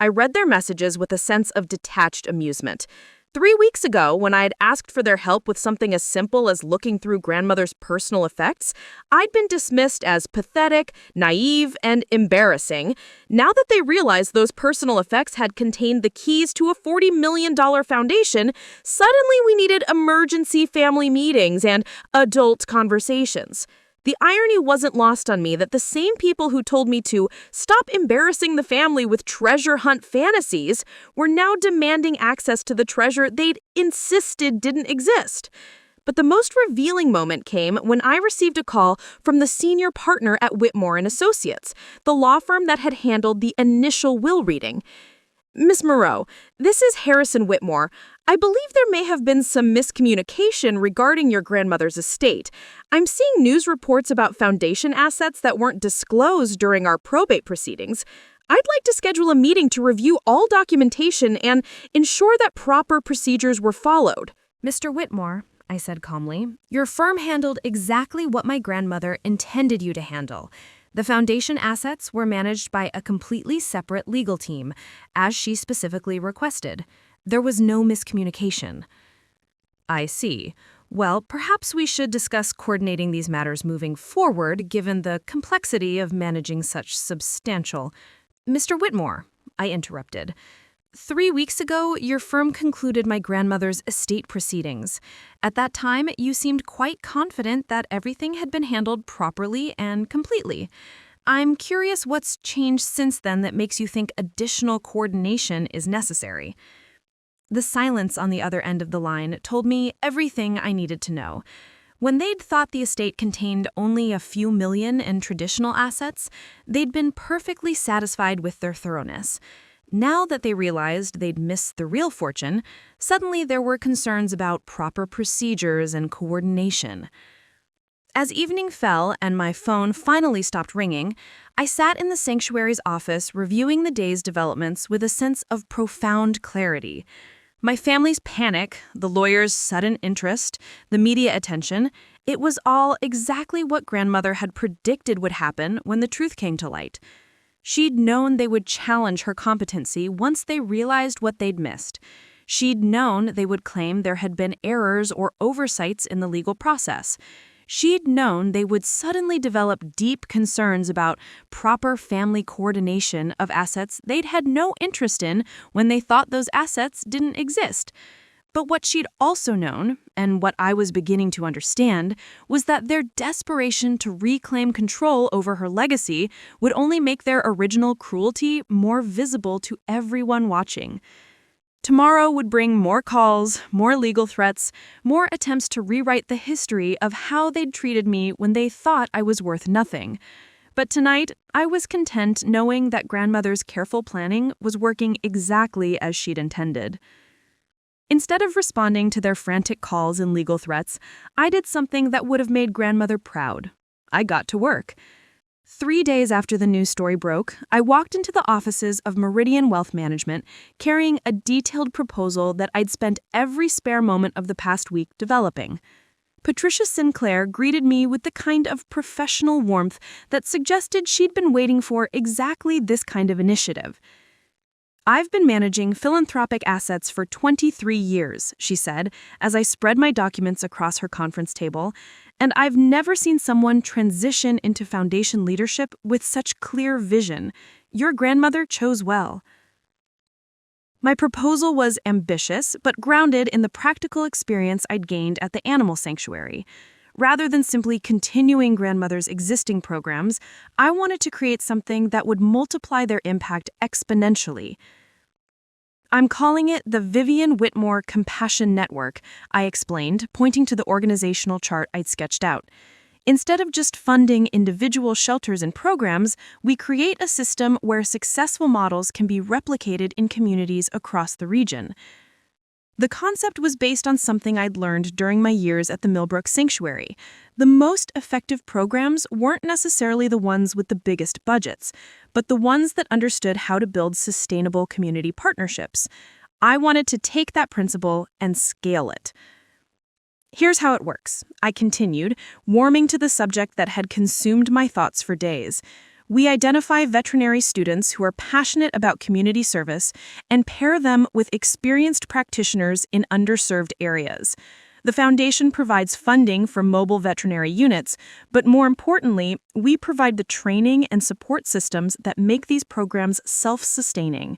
I read their messages with a sense of detached amusement. 3 weeks ago, when I had asked for their help with something as simple as looking through grandmother's personal effects, I'd been dismissed as pathetic, naive, and embarrassing. Now that they realized those personal effects had contained the keys to a $40 million foundation, suddenly we needed emergency family meetings and adult conversations. The irony wasn't lost on me that the same people who told me to stop embarrassing the family with treasure hunt fantasies were now demanding access to the treasure they'd insisted didn't exist. But the most revealing moment came when I received a call from the senior partner at Whitmore Associates, the law firm that had handled the initial will reading. "Miss Moreau, this is Harrison Whitmore. I believe there may have been some miscommunication regarding your grandmother's estate. I'm seeing news reports about foundation assets that weren't disclosed during our probate proceedings. I'd like to schedule a meeting to review all documentation and ensure that proper procedures were followed." "Mr. Whitmore," I said calmly, "your firm handled exactly what my grandmother intended you to handle. The foundation assets were managed by a completely separate legal team, as she specifically requested. There was no miscommunication." "I see. Well, perhaps we should discuss coordinating these matters moving forward, given the complexity of managing such substantial—" "Mr. Whitmore," I interrupted, 3 weeks ago, your firm concluded my grandmother's estate proceedings. At that time, you seemed quite confident that everything had been handled properly and completely. I'm curious what's changed since then that makes you think additional coordination is necessary." The silence on the other end of the line told me everything I needed to know. When they'd thought the estate contained only a few million in traditional assets, they'd been perfectly satisfied with their thoroughness. Now that they realized they'd missed the real fortune, suddenly there were concerns about proper procedures and coordination. As evening fell and my phone finally stopped ringing, I sat in the sanctuary's office reviewing the day's developments with a sense of profound clarity. My family's panic, the lawyer's sudden interest, the media attention, it was all exactly what grandmother had predicted would happen when the truth came to light. She'd known they would challenge her competency once they realized what they'd missed. She'd known they would claim there had been errors or oversights in the legal process. She'd known they would suddenly develop deep concerns about proper family coordination of assets they'd had no interest in when they thought those assets didn't exist. But what she'd also known, and what I was beginning to understand, was that their desperation to reclaim control over her legacy would only make their original cruelty more visible to everyone watching. Tomorrow would bring more calls, more legal threats, more attempts to rewrite the history of how they'd treated me when they thought I was worth nothing. But tonight, I was content knowing that grandmother's careful planning was working exactly as she'd intended. Instead of responding to their frantic calls and legal threats, I did something that would have made grandmother proud. I got to work. 3 days after the news story broke, I walked into the offices of Meridian Wealth Management carrying a detailed proposal that I'd spent every spare moment of the past week developing. Patricia Sinclair greeted me with the kind of professional warmth that suggested she'd been waiting for exactly this kind of initiative. "I've been managing philanthropic assets for 23 years, she said, as I spread my documents across her conference table, and I've never seen someone transition into foundation leadership with such clear vision. Your grandmother chose well." My proposal was ambitious, but grounded in the practical experience I'd gained at the animal sanctuary. Rather than simply continuing grandmother's existing programs, I wanted to create something that would multiply their impact exponentially. "I'm calling it the Vivienne Whitmore Compassion Network," I explained, pointing to the organizational chart I'd sketched out. "Instead of just funding individual shelters and programs, we create a system where successful models can be replicated in communities across the region." The concept was based on something I'd learned during my years at the Millbrook Sanctuary. The most effective programs weren't necessarily the ones with the biggest budgets, but the ones that understood how to build sustainable community partnerships. I wanted to take that principle and scale it. "Here's how it works," I continued, warming to the subject that had consumed my thoughts for days. "We identify veterinary students who are passionate about community service and pair them with experienced practitioners in underserved areas. The foundation provides funding for mobile veterinary units, but more importantly, we provide the training and support systems that make these programs self-sustaining."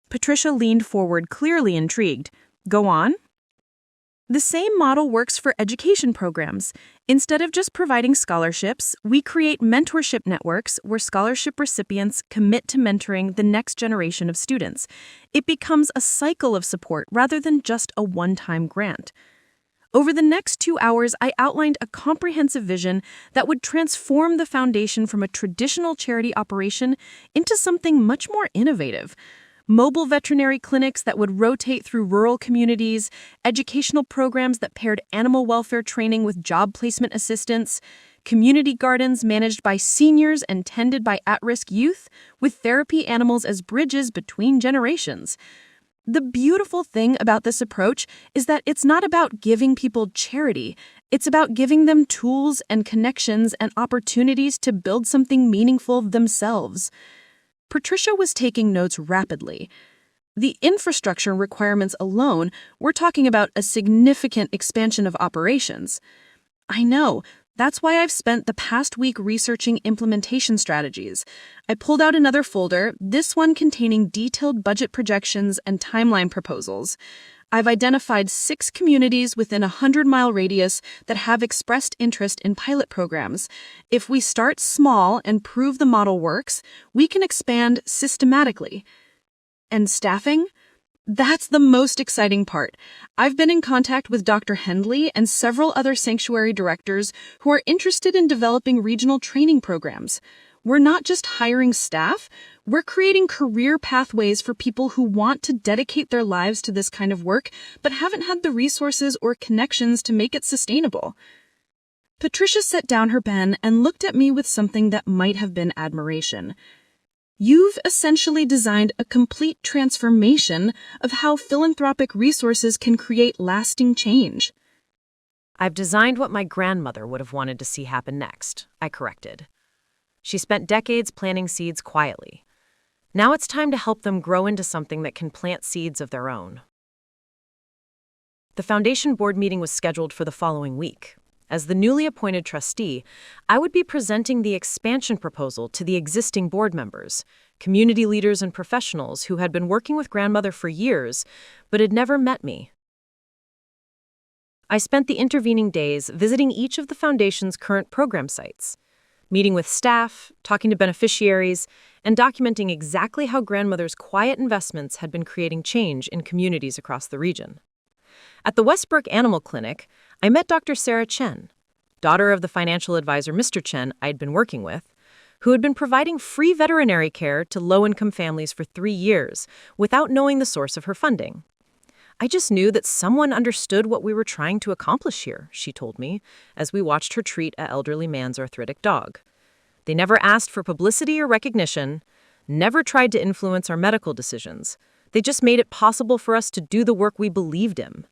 Patricia leaned forward, clearly intrigued. "Go on." "The same model works for education programs. Instead of just providing scholarships, we create mentorship networks where scholarship recipients commit to mentoring the next generation of students. It becomes a cycle of support rather than just a one-time grant." Over the next 2 hours, I outlined a comprehensive vision that would transform the foundation from a traditional charity operation into something much more innovative. Mobile veterinary clinics that would rotate through rural communities, educational programs that paired animal welfare training with job placement assistance, community gardens managed by seniors and tended by at-risk youth, with therapy animals as bridges between generations. The beautiful thing about this approach is that it's not about giving people charity. It's about giving them tools and connections and opportunities to build something meaningful themselves. Patricia was taking notes rapidly. The infrastructure requirements alone, we're talking about a significant expansion of operations. I know. That's why I've spent the past week researching implementation strategies. I pulled out another folder, this one containing detailed budget projections and timeline proposals. I've identified 6 communities within a 100-mile radius that have expressed interest in pilot programs. If we start small and prove the model works, we can expand systematically. And staffing? That's the most exciting part. I've been in contact with Dr. Hendley and several other sanctuary directors who are interested in developing regional training programs. We're not just hiring staff, we're creating career pathways for people who want to dedicate their lives to this kind of work but haven't had the resources or connections to make it sustainable. Patricia set down her pen and looked at me with something that might have been admiration. "You've essentially designed a complete transformation of how philanthropic resources can create lasting change." "I've designed what my grandmother would have wanted to see happen next," I corrected. "She spent decades planting seeds quietly. Now it's time to help them grow into something that can plant seeds of their own." The foundation board meeting was scheduled for the following week. As the newly appointed trustee, I would be presenting the expansion proposal to the existing board members, community leaders and professionals who had been working with grandmother for years but had never met me. I spent the intervening days visiting each of the Foundation's current program sites, meeting with staff, talking to beneficiaries, and documenting exactly how grandmother's quiet investments had been creating change in communities across the region. At the Westbrook Animal Clinic, I met Dr. Sarah Chen, daughter of the financial advisor Mr. Chen I'd been working with, who had been providing free veterinary care to low-income families for 3 years without knowing the source of her funding. I just knew that someone understood what we were trying to accomplish here, she told me, as we watched her treat an elderly man's arthritic dog. They never asked for publicity or recognition, never tried to influence our medical decisions. They just made it possible for us to do the work we believed in.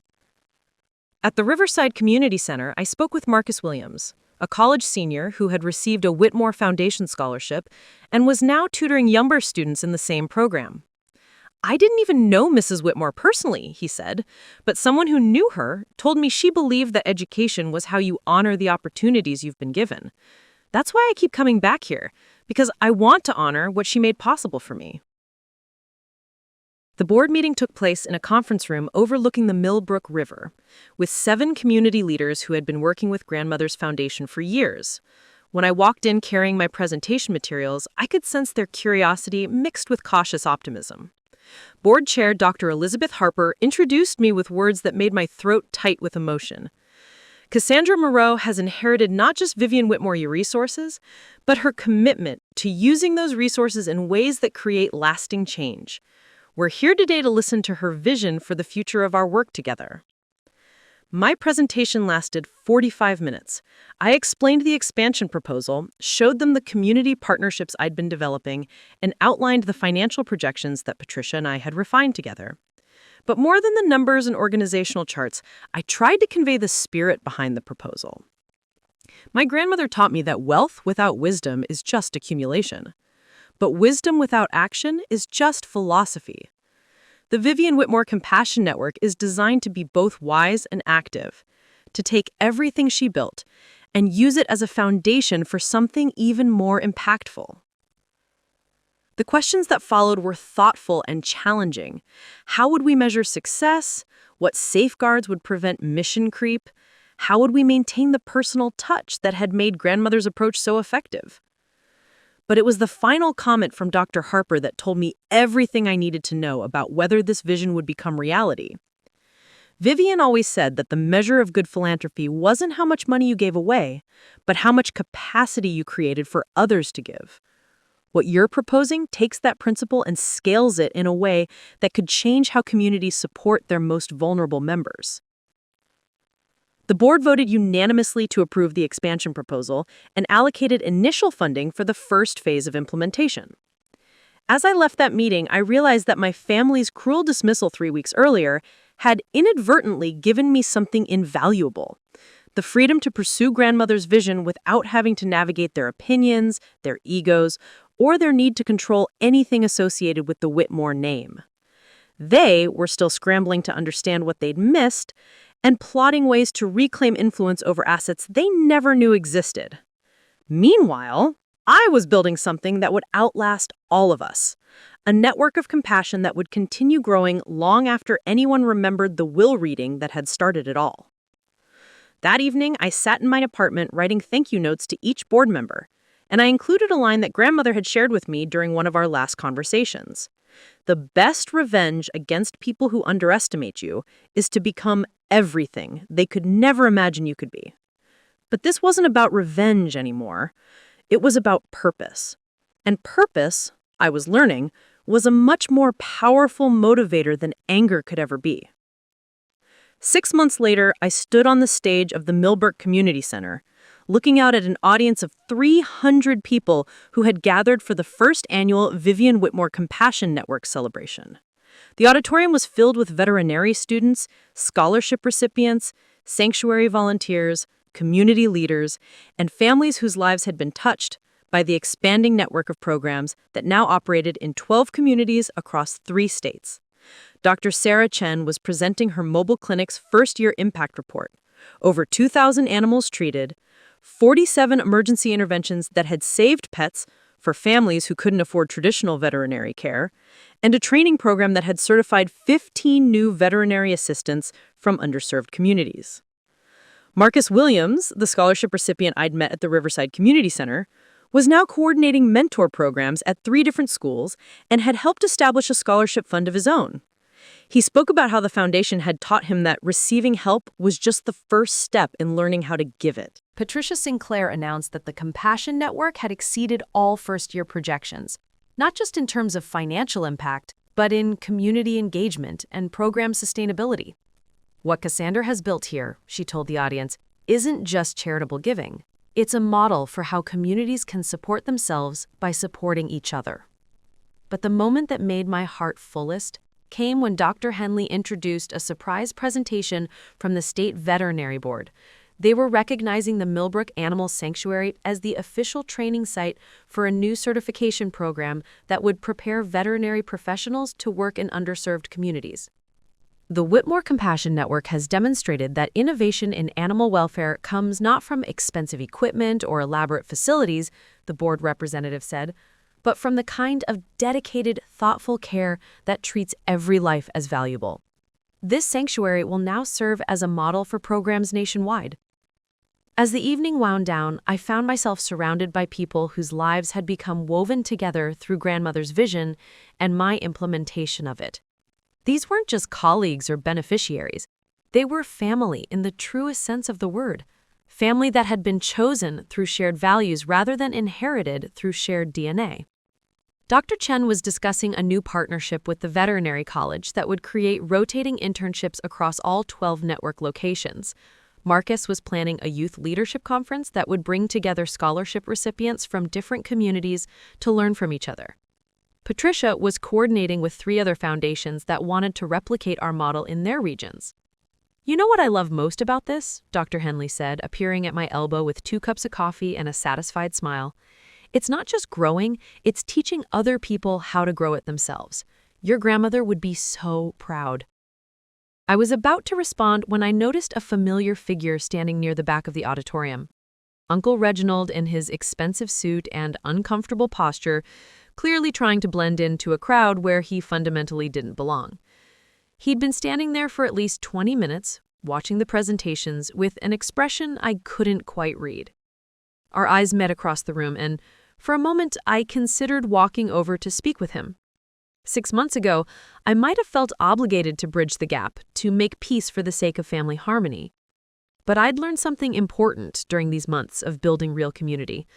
At the Riverside Community Center, I spoke with Marcus Williams, a college senior who had received a Whitmore Foundation scholarship and was now tutoring younger students in the same program. I didn't even know Mrs. Whitmore personally, he said, but someone who knew her told me she believed that education was how you honor the opportunities you've been given. That's why I keep coming back here, because I want to honor what she made possible for me. The board meeting took place in a conference room overlooking the Millbrook River, with 7 community leaders who had been working with Grandmother's Foundation for years. When I walked in carrying my presentation materials, I could sense their curiosity mixed with cautious optimism. Board Chair Dr. Elizabeth Harper introduced me with words that made my throat tight with emotion. Cassandra Moreau has inherited not just Vivienne Whitmore resources, but her commitment to using those resources in ways that create lasting change. We're here today to listen to her vision for the future of our work together. My presentation lasted 45 minutes. I explained the expansion proposal, showed them the community partnerships I'd been developing, and outlined the financial projections that Patricia and I had refined together. But more than the numbers and organizational charts, I tried to convey the spirit behind the proposal. My grandmother taught me that wealth without wisdom is just accumulation. But wisdom without action is just philosophy. The Vivienne Whitmore Compassion Network is designed to be both wise and active, to take everything she built and use it as a foundation for something even more impactful. The questions that followed were thoughtful and challenging. How would we measure success? What safeguards would prevent mission creep? How would we maintain the personal touch that had made grandmother's approach so effective? But it was the final comment from Dr. Harper that told me everything I needed to know about whether this vision would become reality. Vivienne always said that the measure of good philanthropy wasn't how much money you gave away, but how much capacity you created for others to give. What you're proposing takes that principle and scales it in a way that could change how communities support their most vulnerable members. The board voted unanimously to approve the expansion proposal and allocated initial funding for the first phase of implementation. As I left that meeting, I realized that my family's cruel dismissal 3 weeks earlier had inadvertently given me something invaluable: the freedom to pursue grandmother's vision without having to navigate their opinions, their egos, or their need to control anything associated with the Whitmore name. They were still scrambling to understand what they'd missed and plotting ways to reclaim influence over assets they never knew existed. Meanwhile, I was building something that would outlast all of us, a network of compassion that would continue growing long after anyone remembered the will reading that had started it all. That evening, I sat in my apartment writing thank you notes to each board member, and I included a line that grandmother had shared with me during one of our last conversations. The best revenge against people who underestimate you is to become everything they could never imagine you could be. But this wasn't about revenge anymore. It was about purpose. And purpose, I was learning, was a much more powerful motivator than anger could ever be. 6 months later, I stood on the stage of the Millbrook Community Center, looking out at an audience of 300 people who had gathered for the first annual Vivienne Whitmore Compassion Network celebration. The auditorium was filled with veterinary students, scholarship recipients, sanctuary volunteers, community leaders, and families whose lives had been touched by the expanding network of programs that now operated in 12 communities across 3 states. Dr. Sarah Chen was presenting her mobile clinic's first-year impact report. Over 2,000 animals treated, 47 emergency interventions that had saved pets for families who couldn't afford traditional veterinary care, and a training program that had certified 15 new veterinary assistants from underserved communities. Marcus Williams, the scholarship recipient I'd met at the Riverside Community Center, was now coordinating mentor programs at 3 different schools and had helped establish a scholarship fund of his own. He spoke about how the foundation had taught him that receiving help was just the first step in learning how to give it. Patricia Sinclair announced that the Compassion Network had exceeded all first-year projections, not just in terms of financial impact, but in community engagement and program sustainability. What Cassandra has built here, she told the audience, isn't just charitable giving. It's a model for how communities can support themselves by supporting each other. But the moment that made my heart fullest came when Dr. Henley introduced a surprise presentation from the State Veterinary Board. They were recognizing the Millbrook Animal Sanctuary as the official training site for a new certification program that would prepare veterinary professionals to work in underserved communities. The Whitmore Compassion Network has demonstrated that innovation in animal welfare comes not from expensive equipment or elaborate facilities, the board representative said, but from the kind of dedicated, thoughtful care that treats every life as valuable. This sanctuary will now serve as a model for programs nationwide. As the evening wound down, I found myself surrounded by people whose lives had become woven together through grandmother's vision and my implementation of it. These weren't just colleagues or beneficiaries. They were family in the truest sense of the word. Family that had been chosen through shared values rather than inherited through shared DNA. Dr. Chen was discussing a new partnership with the veterinary college that would create rotating internships across all 12 network locations. Marcus was planning a youth leadership conference that would bring together scholarship recipients from different communities to learn from each other. Patricia was coordinating with 3 other foundations that wanted to replicate our model in their regions. "You know what I love most about this?" Dr. Henley said, appearing at my elbow with 2 cups of coffee and a satisfied smile. "It's not just growing, it's teaching other people how to grow it themselves. Your grandmother would be so proud." I was about to respond when I noticed a familiar figure standing near the back of the auditorium. Uncle Reginald in his expensive suit and uncomfortable posture, clearly trying to blend into a crowd where he fundamentally didn't belong. He'd been standing there for at least 20 minutes, watching the presentations with an expression I couldn't quite read. Our eyes met across the room, and for a moment I considered walking over to speak with him. 6 months ago, I might have felt obligated to bridge the gap, to make peace for the sake of family harmony. But I'd learned something important during these months of building real community.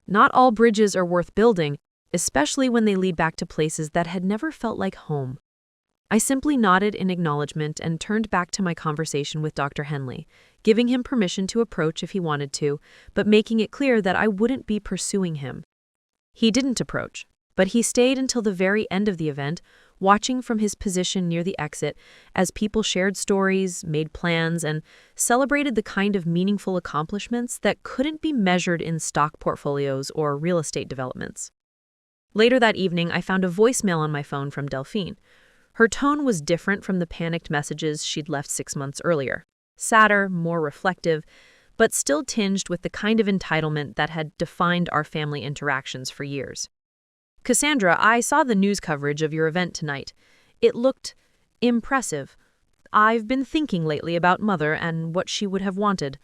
Not all bridges are worth building, especially when they lead back to places that had never felt like home. I simply nodded in acknowledgement and turned back to my conversation with Dr. Henley, giving him permission to approach if he wanted to, but making it clear that I wouldn't be pursuing him. He didn't approach, but he stayed until the very end of the event, watching from his position near the exit as people shared stories, made plans, and celebrated the kind of meaningful accomplishments that couldn't be measured in stock portfolios or real estate developments. Later that evening, I found a voicemail on my phone from Delphine. Her tone was different from the panicked messages she'd left 6 months earlier. Sadder, more reflective, but still tinged with the kind of entitlement that had defined our family interactions for years. "Cassandra, I saw the news coverage of your event tonight. It looked impressive. I've been thinking lately about Mother and what she would have wanted.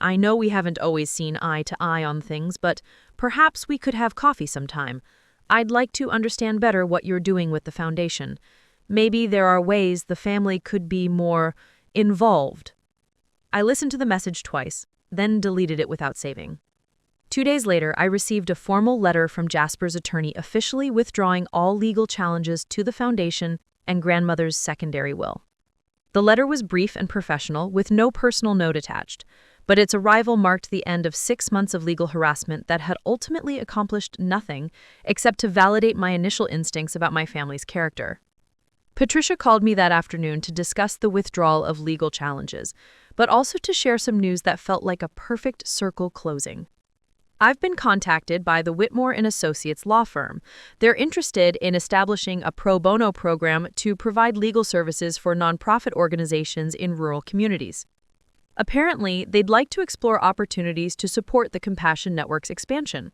I know we haven't always seen eye to eye on things, but perhaps we could have coffee sometime. I'd like to understand better what you're doing with the foundation. Maybe there are ways the family could be more involved." I listened to the message twice, then deleted it without saving. 2 days later, I received a formal letter from Jasper's attorney officially withdrawing all legal challenges to the foundation and grandmother's secondary will. The letter was brief and professional, with no personal note attached, but its arrival marked the end of 6 months of legal harassment that had ultimately accomplished nothing except to validate my initial instincts about my family's character. Patricia called me that afternoon to discuss the withdrawal of legal challenges, but also to share some news that felt like a perfect circle closing. I've been contacted by the Whitmore Associates law firm. They're interested in establishing a pro bono program to provide legal services for nonprofit organizations in rural communities. Apparently, they'd like to explore opportunities to support the Compassion Network's expansion.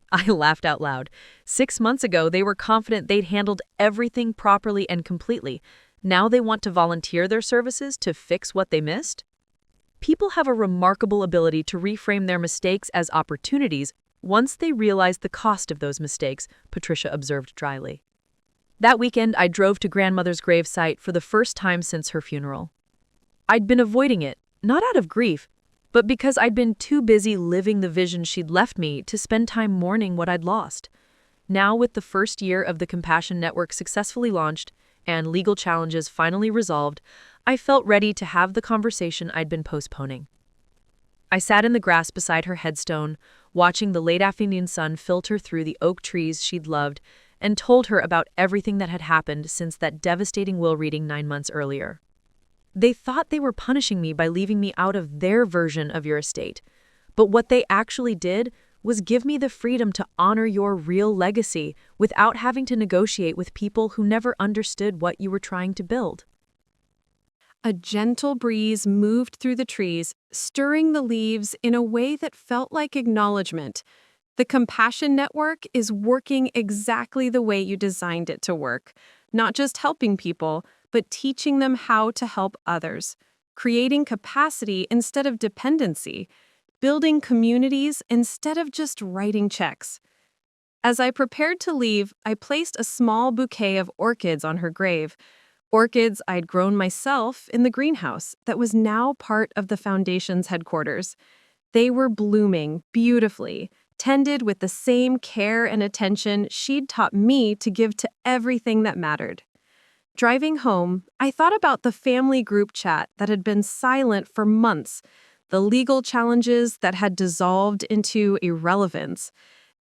I laughed out loud. 6 months ago, they were confident they'd handled everything properly and completely. Now they want to volunteer their services to fix what they missed? People have a remarkable ability to reframe their mistakes as opportunities once they realize the cost of those mistakes, Patricia observed dryly. That weekend, I drove to grandmother's gravesite for the first time since her funeral. I'd been avoiding it, not out of grief, but because I'd been too busy living the vision she'd left me to spend time mourning what I'd lost. Now, with the first year of the Compassion Network successfully launched and legal challenges finally resolved, I felt ready to have the conversation I'd been postponing. I sat in the grass beside her headstone, watching the late afternoon sun filter through the oak trees she'd loved, and told her about everything that had happened since that devastating will reading 9 months earlier. They thought they were punishing me by leaving me out of their version of your estate, but what they actually did was give me the freedom to honor your real legacy without having to negotiate with people who never understood what you were trying to build. A gentle breeze moved through the trees, stirring the leaves in a way that felt like acknowledgement. The Compassion Network is working exactly the way you designed it to work, not just helping people, but teaching them how to help others, creating capacity instead of dependency, building communities instead of just writing checks. As I prepared to leave, I placed a small bouquet of orchids on her grave, orchids I'd grown myself in the greenhouse that was now part of the foundation's headquarters. They were blooming beautifully, tended with the same care and attention she'd taught me to give to everything that mattered. Driving home, I thought about the family group chat that had been silent for months, the legal challenges that had dissolved into irrelevance,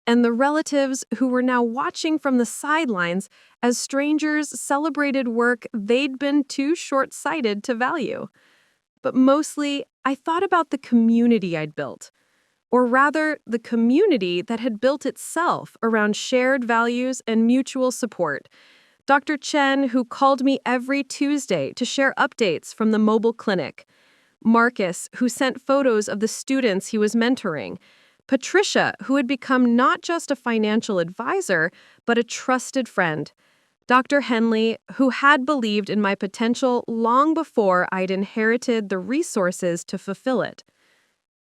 and the relatives who were now watching from the sidelines as strangers celebrated work they'd been too short-sighted to value. But mostly, I thought about the community I'd built, or rather, the community that had built itself around shared values and mutual support. Dr. Chen, who called me every Tuesday to share updates from the mobile clinic. Marcus, who sent photos of the students he was mentoring. Patricia, who had become not just a financial advisor, but a trusted friend. Dr. Henley, who had believed in my potential long before I'd inherited the resources to fulfill it.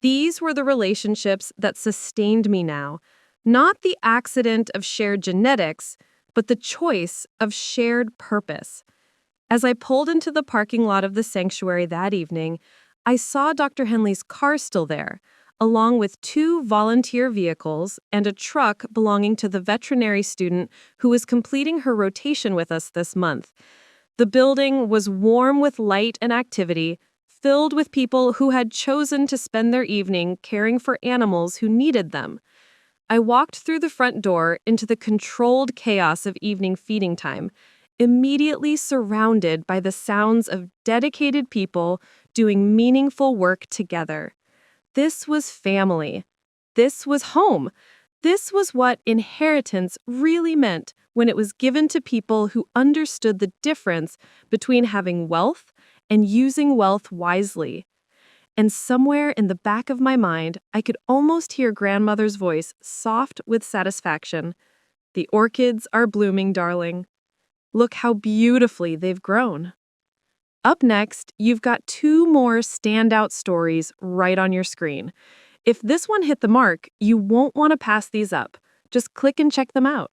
These were the relationships that sustained me now, not the accident of shared genetics, but the choice of shared purpose. As I pulled into the parking lot of the sanctuary that evening, I saw Dr. Henley's car still there, along with 2 volunteer vehicles and a truck belonging to the veterinary student who was completing her rotation with us this month. The building was warm with light and activity, filled with people who had chosen to spend their evening caring for animals who needed them. I walked through the front door into the controlled chaos of evening feeding time, immediately surrounded by the sounds of dedicated people doing meaningful work together. This was family. This was home. This was what inheritance really meant when it was given to people who understood the difference between having wealth and using wealth wisely. And somewhere in the back of my mind, I could almost hear grandmother's voice, soft with satisfaction. "The orchids are blooming, darling. Look how beautifully they've grown." Up next, you've got 2 more standout stories right on your screen. If this one hit the mark, you won't want to pass these up. Just click and check them out.